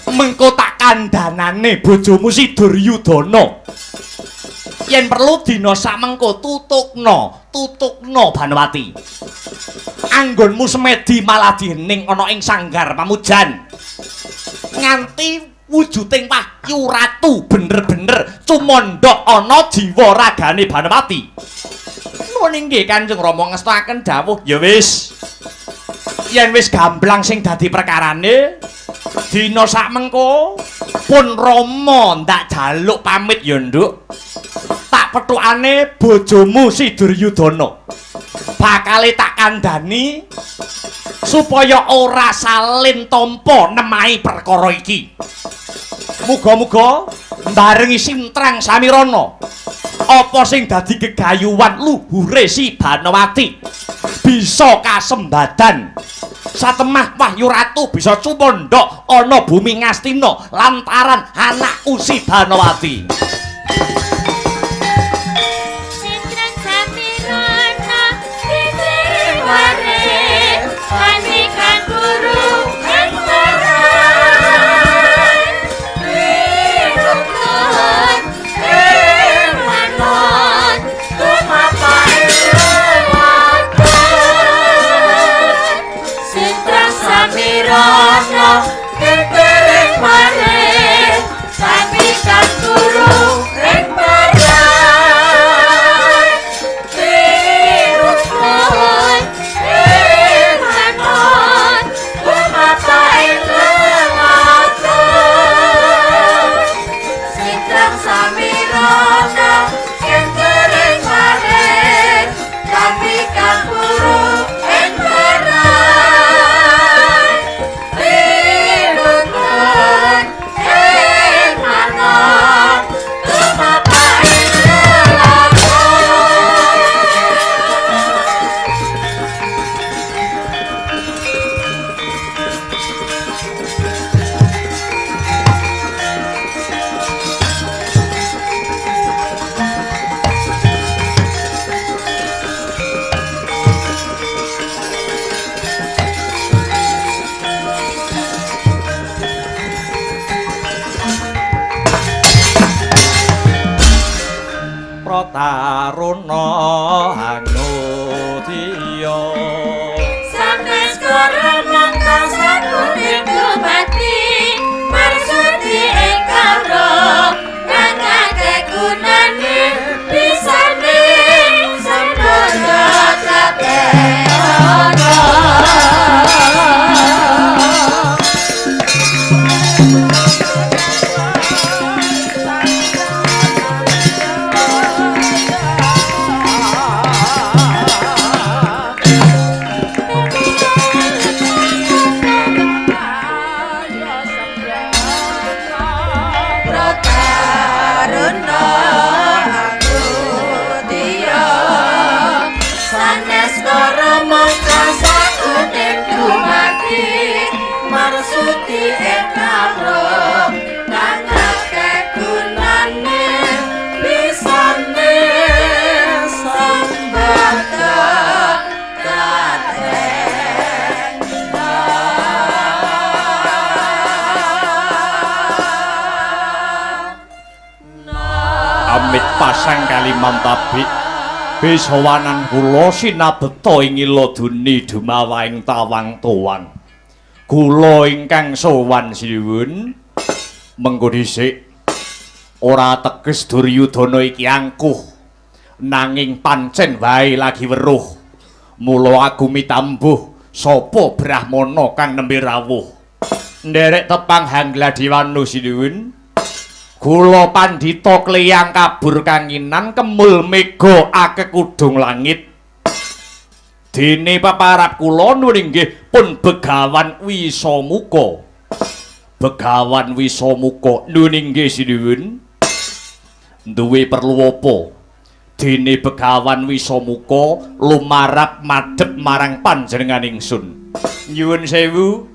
mengko tak kandhanane bojomu si Duryudana. Yen perlu dina samengko tutukna Banowati. Anggonmu semedi malah diening ana ing Sanggar Pamujan. Nganti wujuding Wahyu Ratu bener-bener cumandha ana jiwa ragane Banowati. Nuwun inggih Kanjeng Rama ngestakaken dawuh. Ya wis. Yen wis gamblang sing dadi perkarane dina sakmengko pun Rama ndak jaluk pamit ya nduk. Tak petukane bojomu si Duryudana bakale tak kandhani supaya ora salin tampa nemahi perkara iki. Muga-muga barengi sintrang samirana apa sing dadi gegayuhan luhure si Banowati bisa kasembadan. Satemah Wahyu Ratu bisa cumandha ana bumi Ngastina lantaran anakku si Banowati.
Sintrang samirana ditriware panikan guru entoran irukun irwanon tumapai
karuna hanudya
sanes karo mangka sakune dumati marsudi ing karo kang akeh gunane bisane sembada kabeh ana
pasang kaliman tabik besawanan kula sinabeta ing iladuni dumawaing tawang towang kula ingkang sowan sinuwun mengko dhisik ora teges Duryudana iki angkuh nanging pancen wae lagi weruh mula aku mitambuh sapa brahmana kang nembe rawuh nderek tepang Hangladiwanu sinuwun kula pandhita kleyang kabur kanginan kemul mega akekudung langit dene paparap kula nuwun inggih pun Begawan Wisamuka Begawan Wisamuka nuwun inggih sinuwun duwe perlu apa dene Begawan Wisamuka lumarap madhep marang panjenengan ingsun nyuwun sewu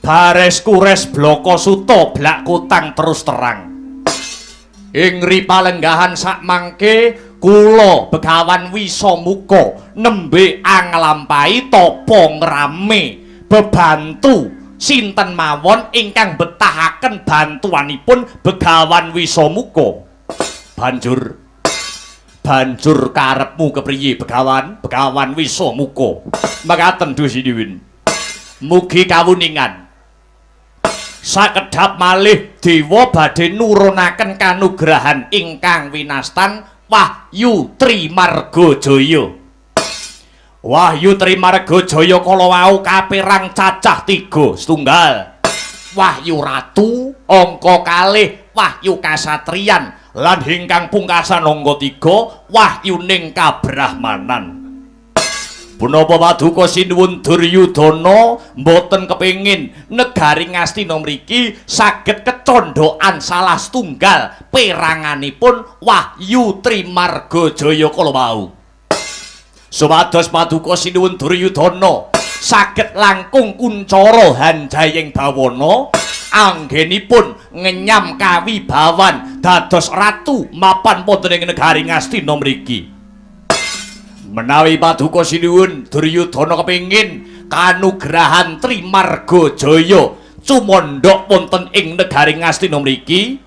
bares kures bloko suto blak kutang terus terang ing ripalenggahan sak mangke kula Begawan Wisamuka nembe anglampahi tapa ngrame bebantu sinten mawon ingkang betahaken bantuanipun Begawan Wisamuka banjur karepmu kepriye Begawan Wisamuka mekaten Dusidiwin mugi kawuningan sakedhap malih dewa badhe nurunaken kanugrahan ingkang winastan Wahyu Trimargajaya Wahyu Trimargajaya kala wau kapérang cacah 3 setunggal Wahyu Ratu angka 2 Wahyu Kasatriyan lan ingkang pungkasan angka 3 Wahyuning Kabrahmanan punapa paduka sinuwun Duryudana mboten kepengin negari Ngastina mriki saged kecondhokan salah setunggal peranganipun Wahyu Trimargajaya kala wau. Supados paduka sinuwun Duryudana saged langkung kuncara Handayeng Bawana anggenipun ngenyam kawibawan dados ratu mapan wonten ing negari Ngastina mriki. Menawi paduka sinuwun Duryudana kepengin kanugrahan Trimargajaya cumandhak wonten ing negari Ngastina mriki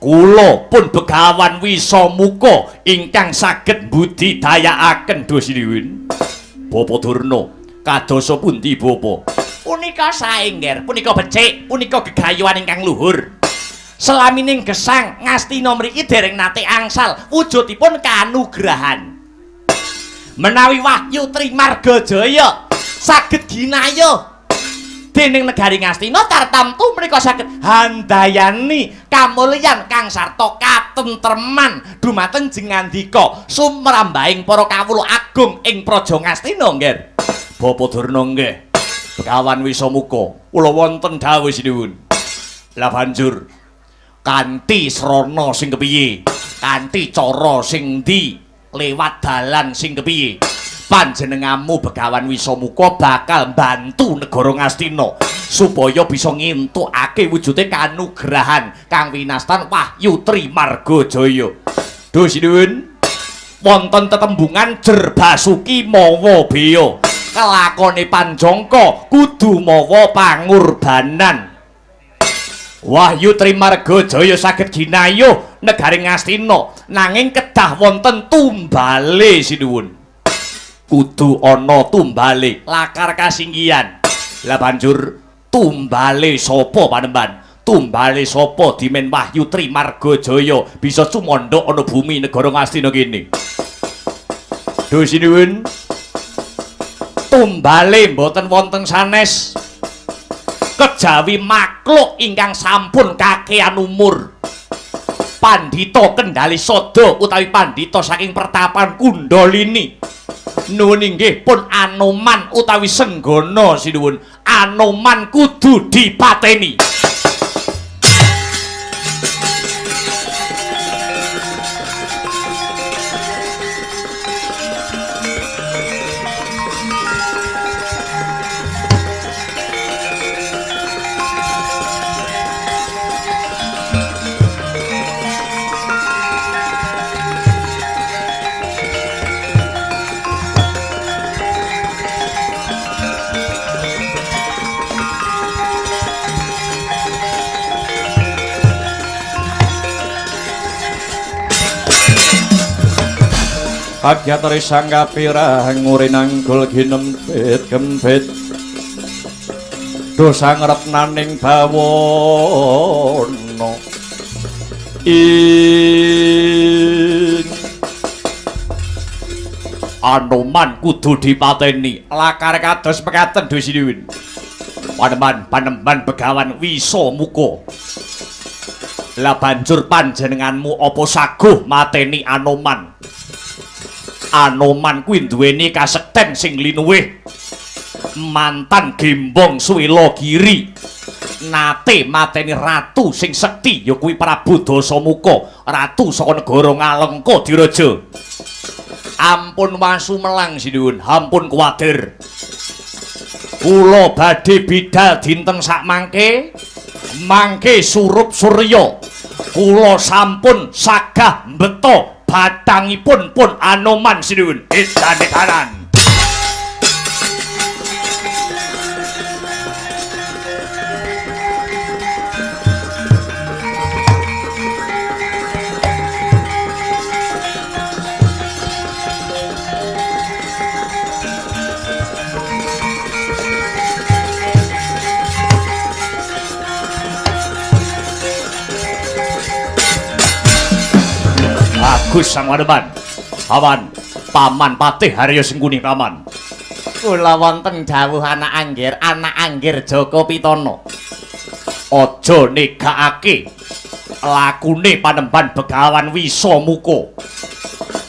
kula pun Begawan Wisamuka ingkang saged budidayakaken Dusidiwin Bapa Durna kadosa pundi Bapa punika sae nggih punika becik punika gegayuhan ingkang luhur selamining gesang Ngastina mriki dereng nate angsal wujudipun kanugrahan menawi Wahyu Trimargajaya saged ginayuh dening negari Ngastina tartamtu menika saged handayani kamulyan kang sarta katentreman dumateng jengandika sumrambahing para kawula agung ing praja Ngastina nggih Bapa Durna nggih Begawan Wisamuka kula wonten dawuh sinuwun lah banjur kanthi srana sing kepiye kanthi cara sing ndi lewat dalan sing kepiye panjenenganmu Begawan Wisamuka bakal bantu negara Ngastina supaya bisa ngintukake wujude kanugrahan kang winastan Wahyu Trimargajaya. Duh sinuwun wonten tetembungan jer basuki mawa beya kelakone panjangka kudu mawa pangurbanan. Wahyu Trimargajaya saged ginayuh negari Ngastina nanging kedah wonten tumbale sinuwun. Kudu ana tumbale lakar kasinggihan. Lah banjur tumbale sapa Panembahan? Tumbale sapa Dimen Wahyu Trimargajaya bisa sumandha ana bumi negara Ngastina kene. Duh sinuwun. Tumbale mboten wonten sanes. Kejawi makhluk ingkang sampun kakehan umur. Pandhita Kendali Sada utawi pandhita saking pertapan Kundalini. Nuwun inggih pun Anoman utawi Senggana sinuwun. Anoman kudu dipateni. Agyatari sanggapira ngurinanggul ginempit gempit dosa ngrepnaning bawana ing Anoman kudu dipateni lakar kados mekaten Dosinuwun. Panembahan Begawan Wisamuka. Lah banjur panjenenganmu apa saguh mateni Anoman? Anoman kuwi duweni kasekten sing linuwih. Mantan Gembong Swela Giri nate mateni ratu sing sekti ya kuwi Prabu Dasamuka, ratu saka negara Ngalengka Diraja. Ampun wasu melang sinuwun, ampun kuwatir. Kula badhe bidhal dinten sakmangke mangke surup surya. Kula sampun sagah mbeta batangipun pun Anoman sinuwun. Edan-edanan. Bagus sang Panembahan. Awan Paman Patih Harya Sengkuni Paman.
Kula wonten dawuh anak anggir Jaka Pitana.
Aja negakake lakune Panembahan Begawan Wisamuka.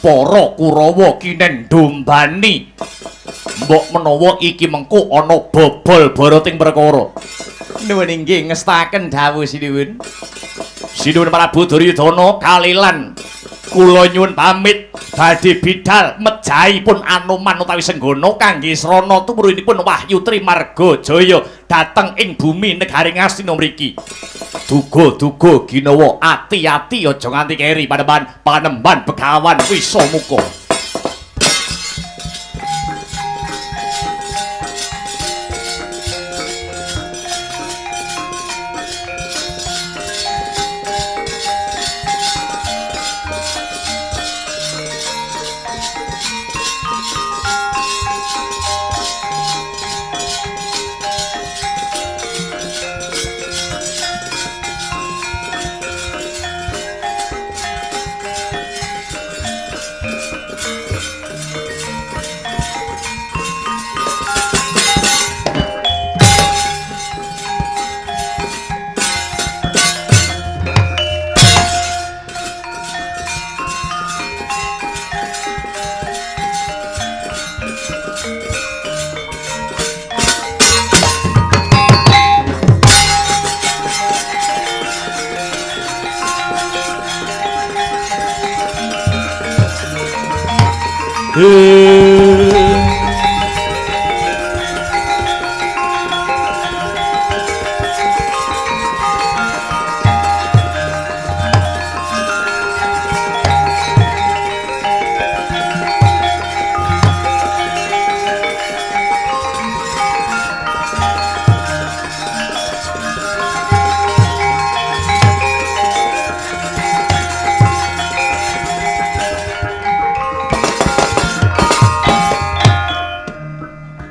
Para Kurawa kinen ndombani. Mbok menawa iki mengko ana bobol boroting perkara.
Nuwun inggih ngestaken dawuh sinuwun.
Sinuwun Prabu Duryudana kalilan kula nyuwun pamit badhe bidhal mejahipun Anoman utawi Senggana kangge srana tumurunipun Wahyu Trimargajaya dhateng ing bumi negari Ngastina mriki. Duga-duga ginawa ati-ati aja nganti keri Panembahan Begawan Wisamuka.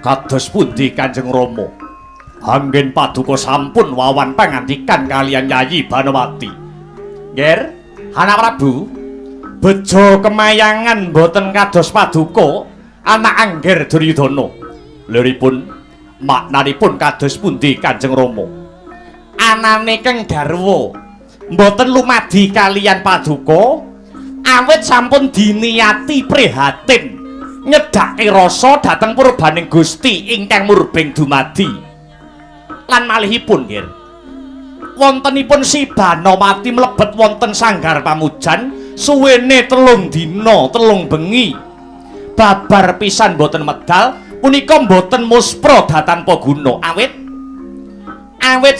Kados pundi Kanjeng Rama? Anggen paduka sampun wawan pangandikan kalian Yayi Banowati. Nggih, anak Prabu, bejo kemayangan boten kados paduka anak Angger Duryudana. Liripun maknanipun kados pundi Kanjeng Rama? Anane Kang Garwa mboten lumadi kalian paduka awit sampun diniati prihatin nyedhake rasa dhateng purbaning Gusti ingkang murbeng dumadi. Lan malihipun nggih wontenipun si Banowati mlebet wonten sanggar pamujan suwene 3 dina 3 bengi babar pisan boten medal punika boten muspra datanpa guna awit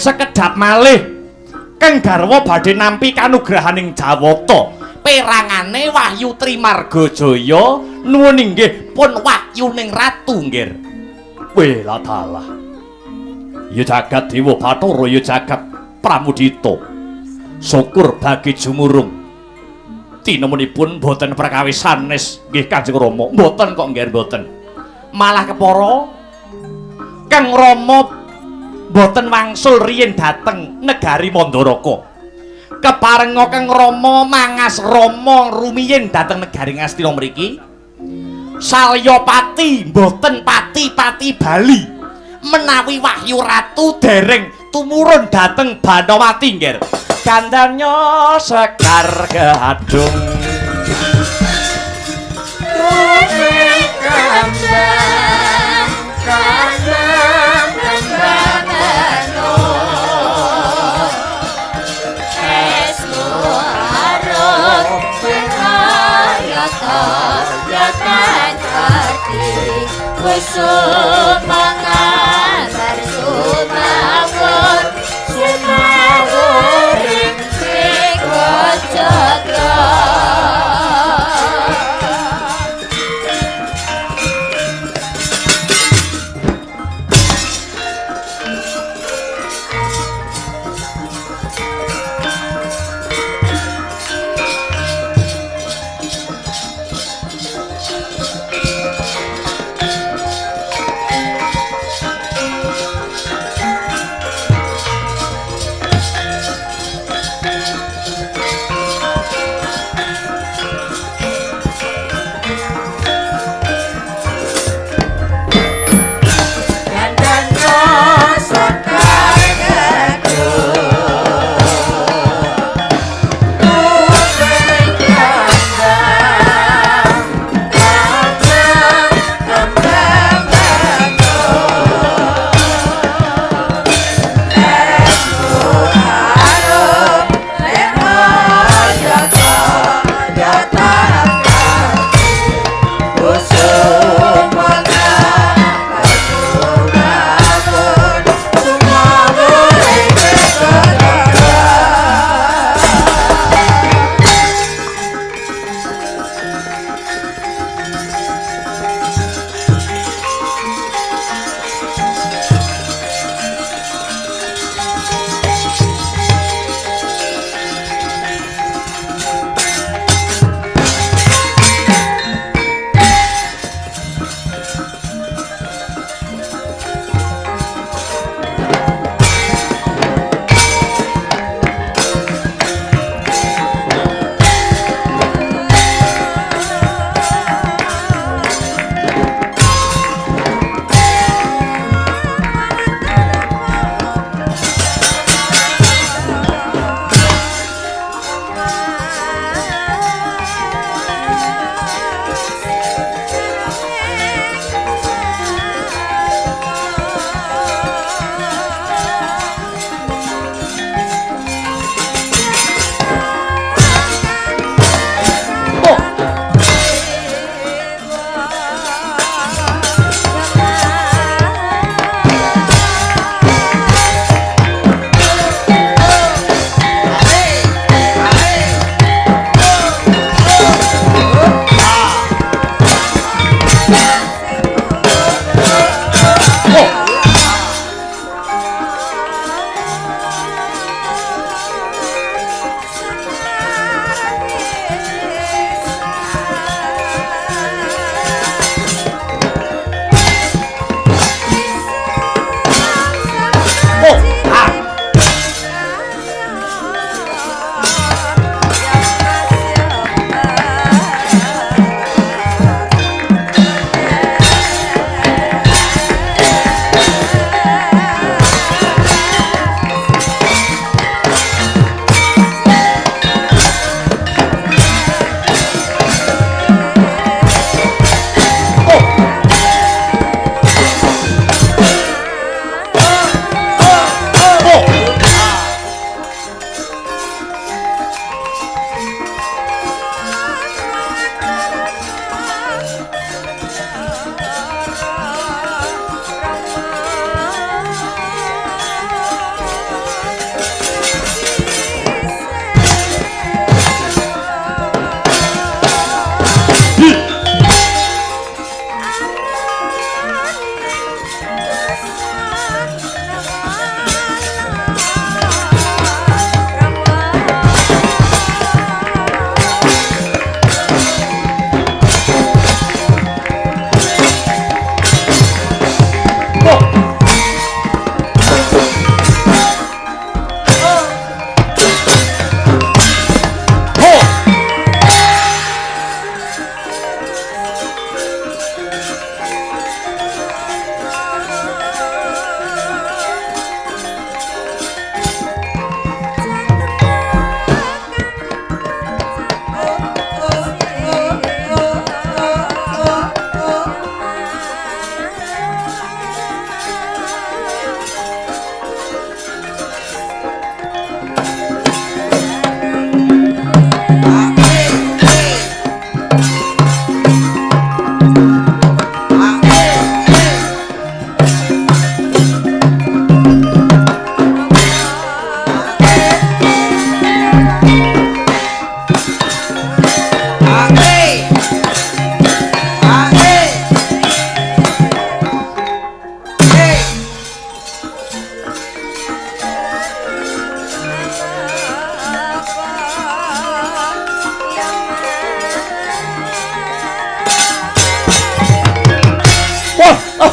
sekedhap malih Kang Garwa badhe nampi kanugrahaning Jawata perangane Wahyu Trimargajaya nuwun inggih pun wahyuning ratu nggih. Weh la dalah. Ya jagat Dewa Bathara ya jagat Pramudita. Syukur bagi jumurung. Tinemunipun boten perkawis sanes nggih Kanjeng Rama. Mboten kok nggih mboten. Malah kepara Kang Rama boten wangsul riyin dhateng negari Mandaraka. Keparenga Kang Rama mangas Rama rumiyin dhateng negari Ngastina mriki. Salya pati boten pati-pati bali menawi Wahyu Ratu dereng tumurun dhateng Banowati nggih. Gandanya sekar gadung
Sumangan sumawur sumawur ing Cakra.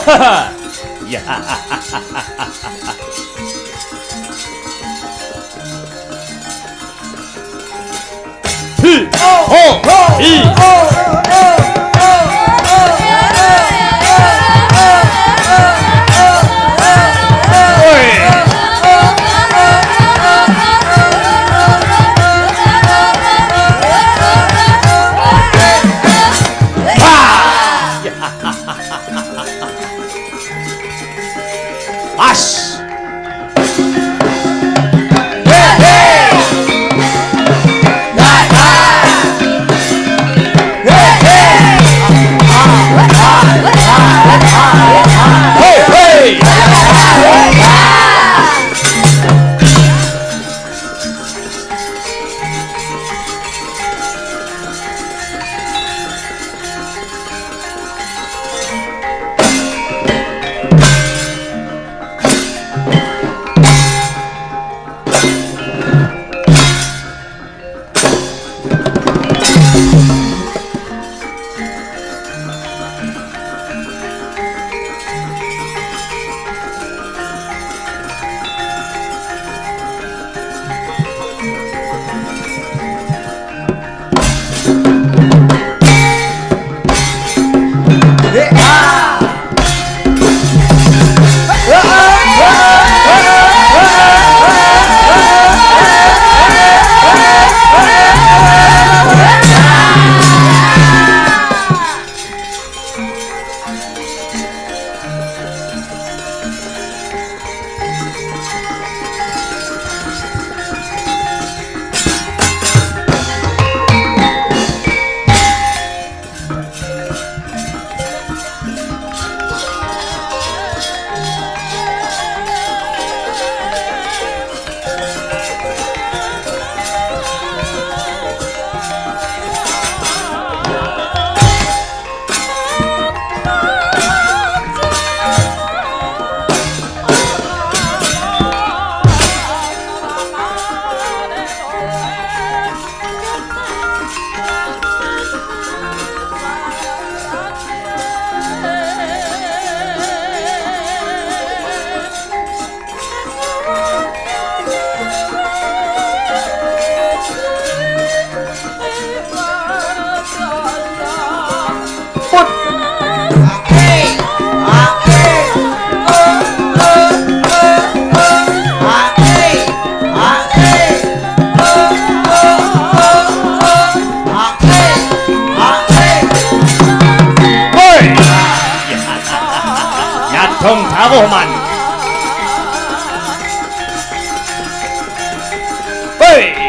Ya. As. Dong dawuh man. Hei.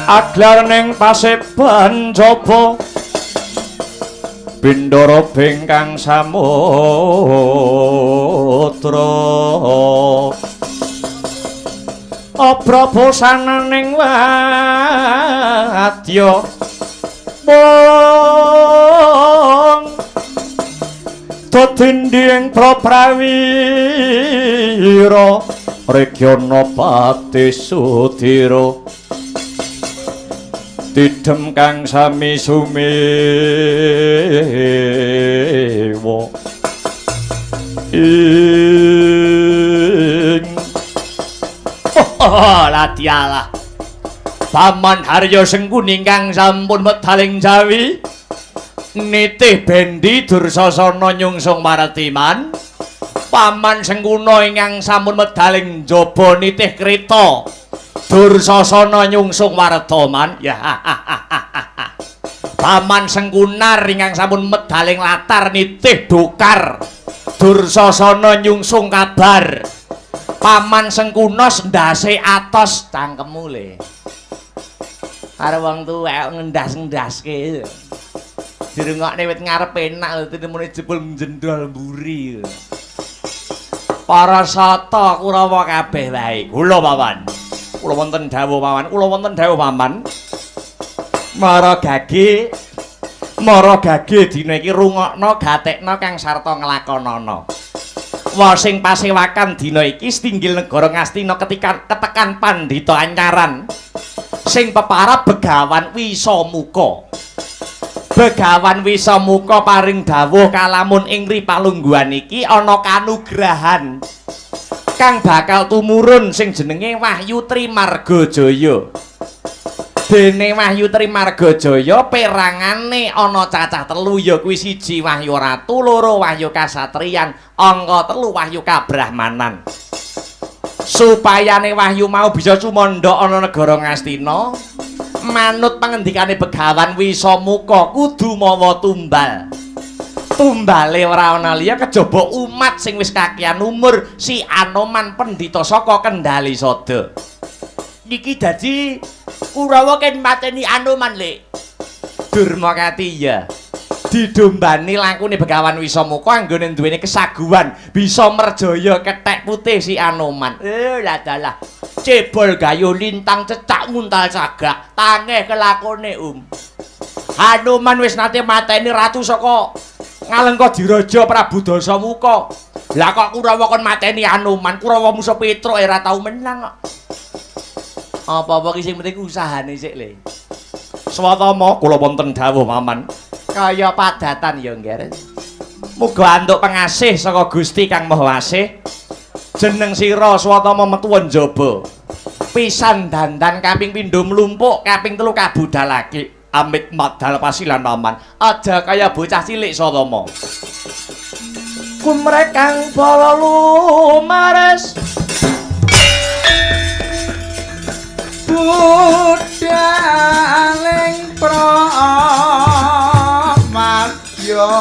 aglar ning paseban jaba Bindara bengkang samudra abraposananing wadya mung dodinding proprawira Rekyana Pati Sudira Didem kang sami sumewa ing latiala Paman Harya Sengkuni ingkang sampun medhaling jawi nitih bendi Dursasana nyungsung Maratiman Paman Sengkuna ingkang sampun medhaling njaba nitih kreta Dursasana nyungsung Wardaman ya Paman Sengkunar ingkang sampun medhaling latar nitih dokar Dursasana nyungsung kabar Paman Sengkuna ndase atos cangkemmu le karo wong tuwek ngendas-ngendaske dirungokne wit ngarep enak tinemune jebul njendol mburi para sata Kurawa kabeh wae kula paman kula wonten dawuh paman mara gage dina iki rungokno gatekno kang sarta nglakonana wa sing pasewakan dina iki Stinggil Negara Ngastina ketekan Pandhita Anyaran sing peparab Begawan Wisamuka paring dawuh kalamun ing ripalungguhan iki ana kanugrahan kang bakal tumurun sing jenenge Wahyu Trimargajaya. Dene Wahyu Trimargajaya perangane ana cacah 3 ya kuwi 1 Wahyu Ratu, 2 Wahyu Kasatriyan, angka 3 Wahyu Kabrahmanan. Supayane wahyu mau bisa sumandha ana negara Ngastina, manut pangendikane Begawan Wisamuka kudu mawa tumbal. Tumbale ora ana liya kejaba umat sing wis kakean umur si Anoman pendhita saka Kendali Sada. Niki dadi Kurawa ken mateni Anoman le. Durmakati ya. Didombani langkune Begawan Wisamuka anggone duweni kesaguhan bisa merjaya kethek putih si Anoman. Ladalah. Cebol gayo lintang cecak nguntal sagak tangeh kelakone Anoman wis nate mateni ratu saka Ngalengka Diraja Prabu Dasamuka. Lah kok Kurawa kon mateni Anoman, Kurawa musuh Petruk ora tau menang kok. Apa-apa ki sing penting usahane sik le. Swatama kula wonten dawuh paman, kaya padatan ya ngger. Muga antuk pangasih saka Gusti Kang Maha Asih. Jeneng sira Swatama metu njaba. Pisan dandan kaping pindho mlumpuk, kaping 3 kabudalake. Amit madal pasilan paman, aja kaya bocah cilik Swatama. Kumrek kang bala lumares budaling pramadya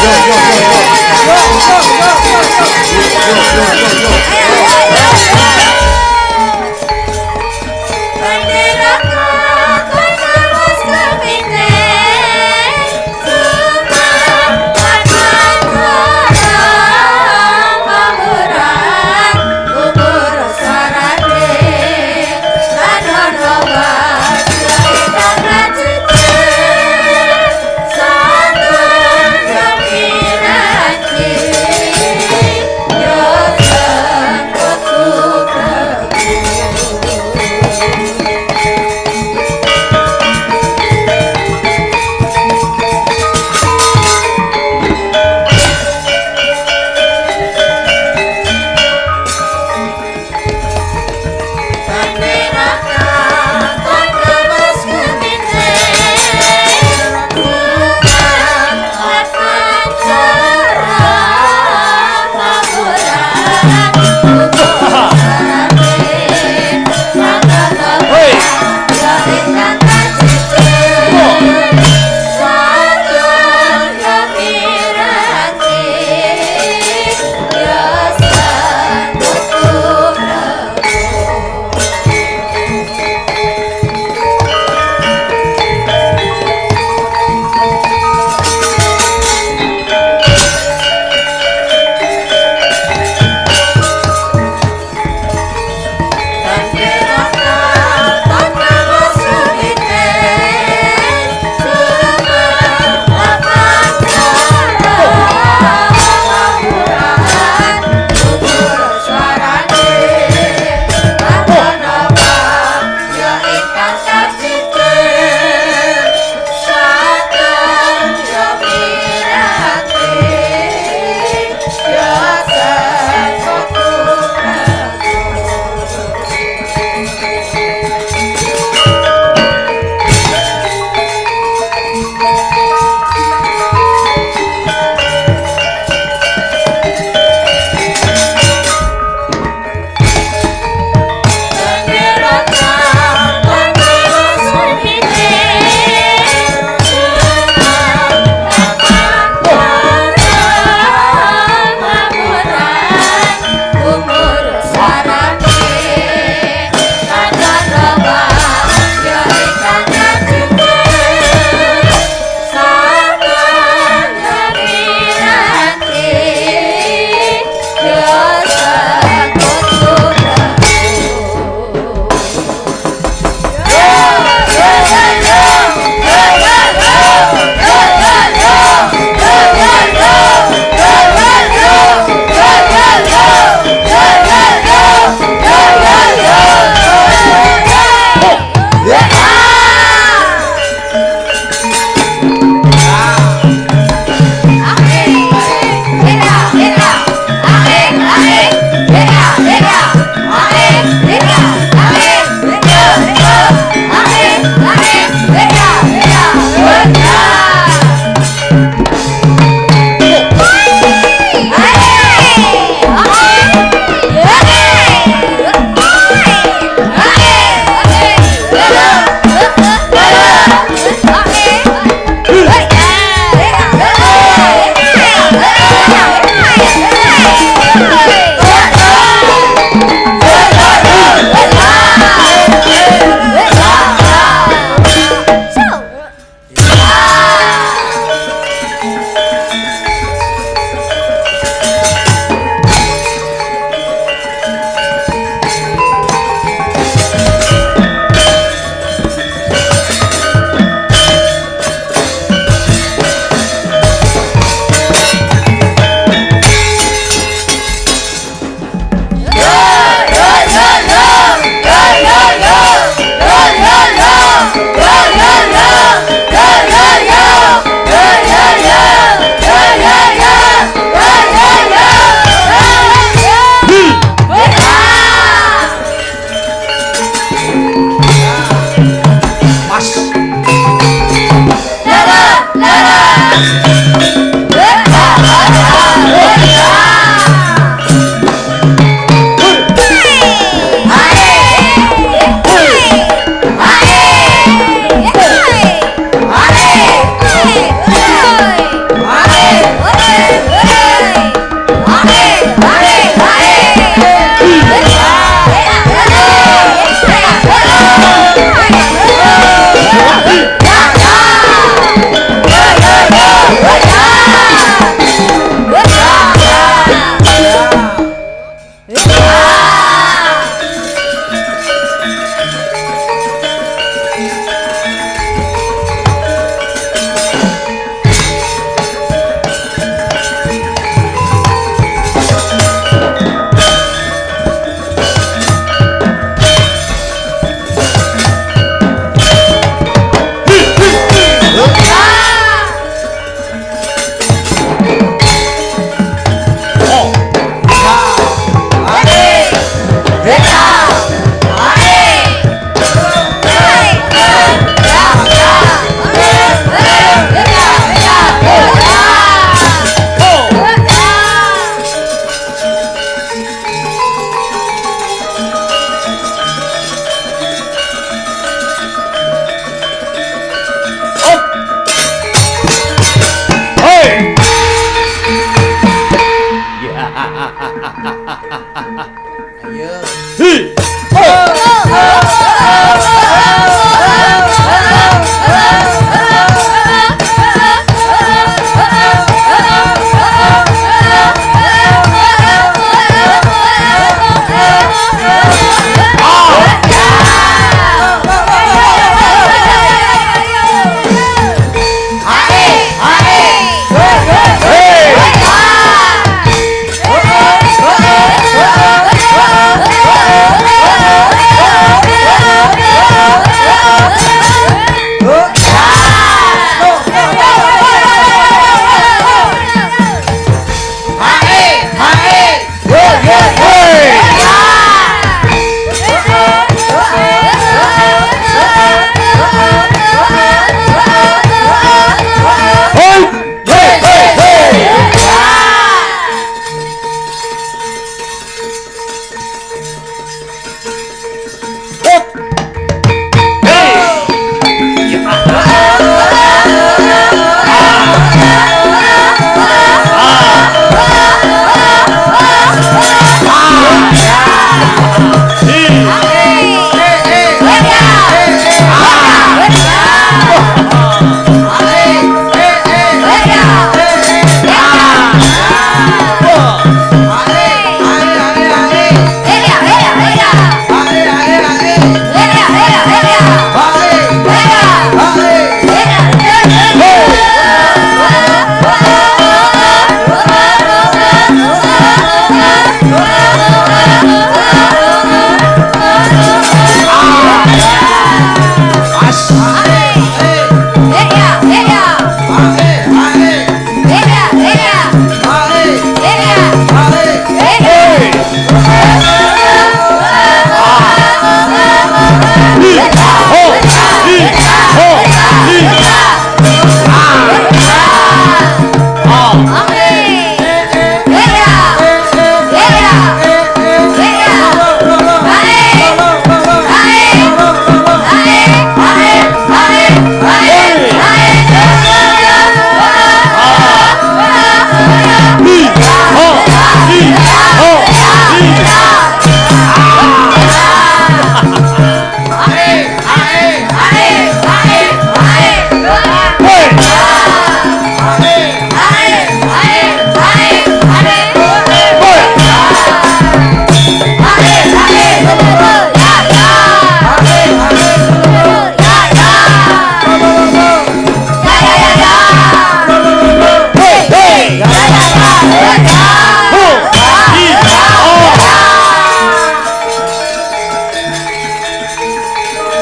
Yo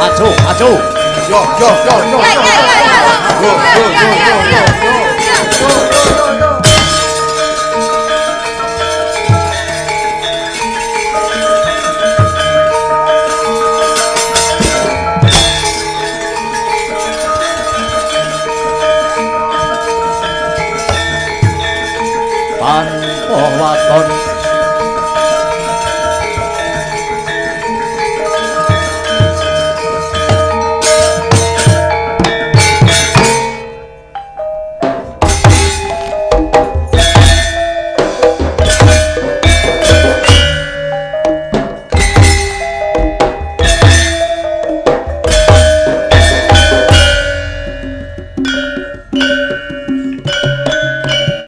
maju maju
Yo yo yo yo. Yo yo yo yo yo.
tanpa waton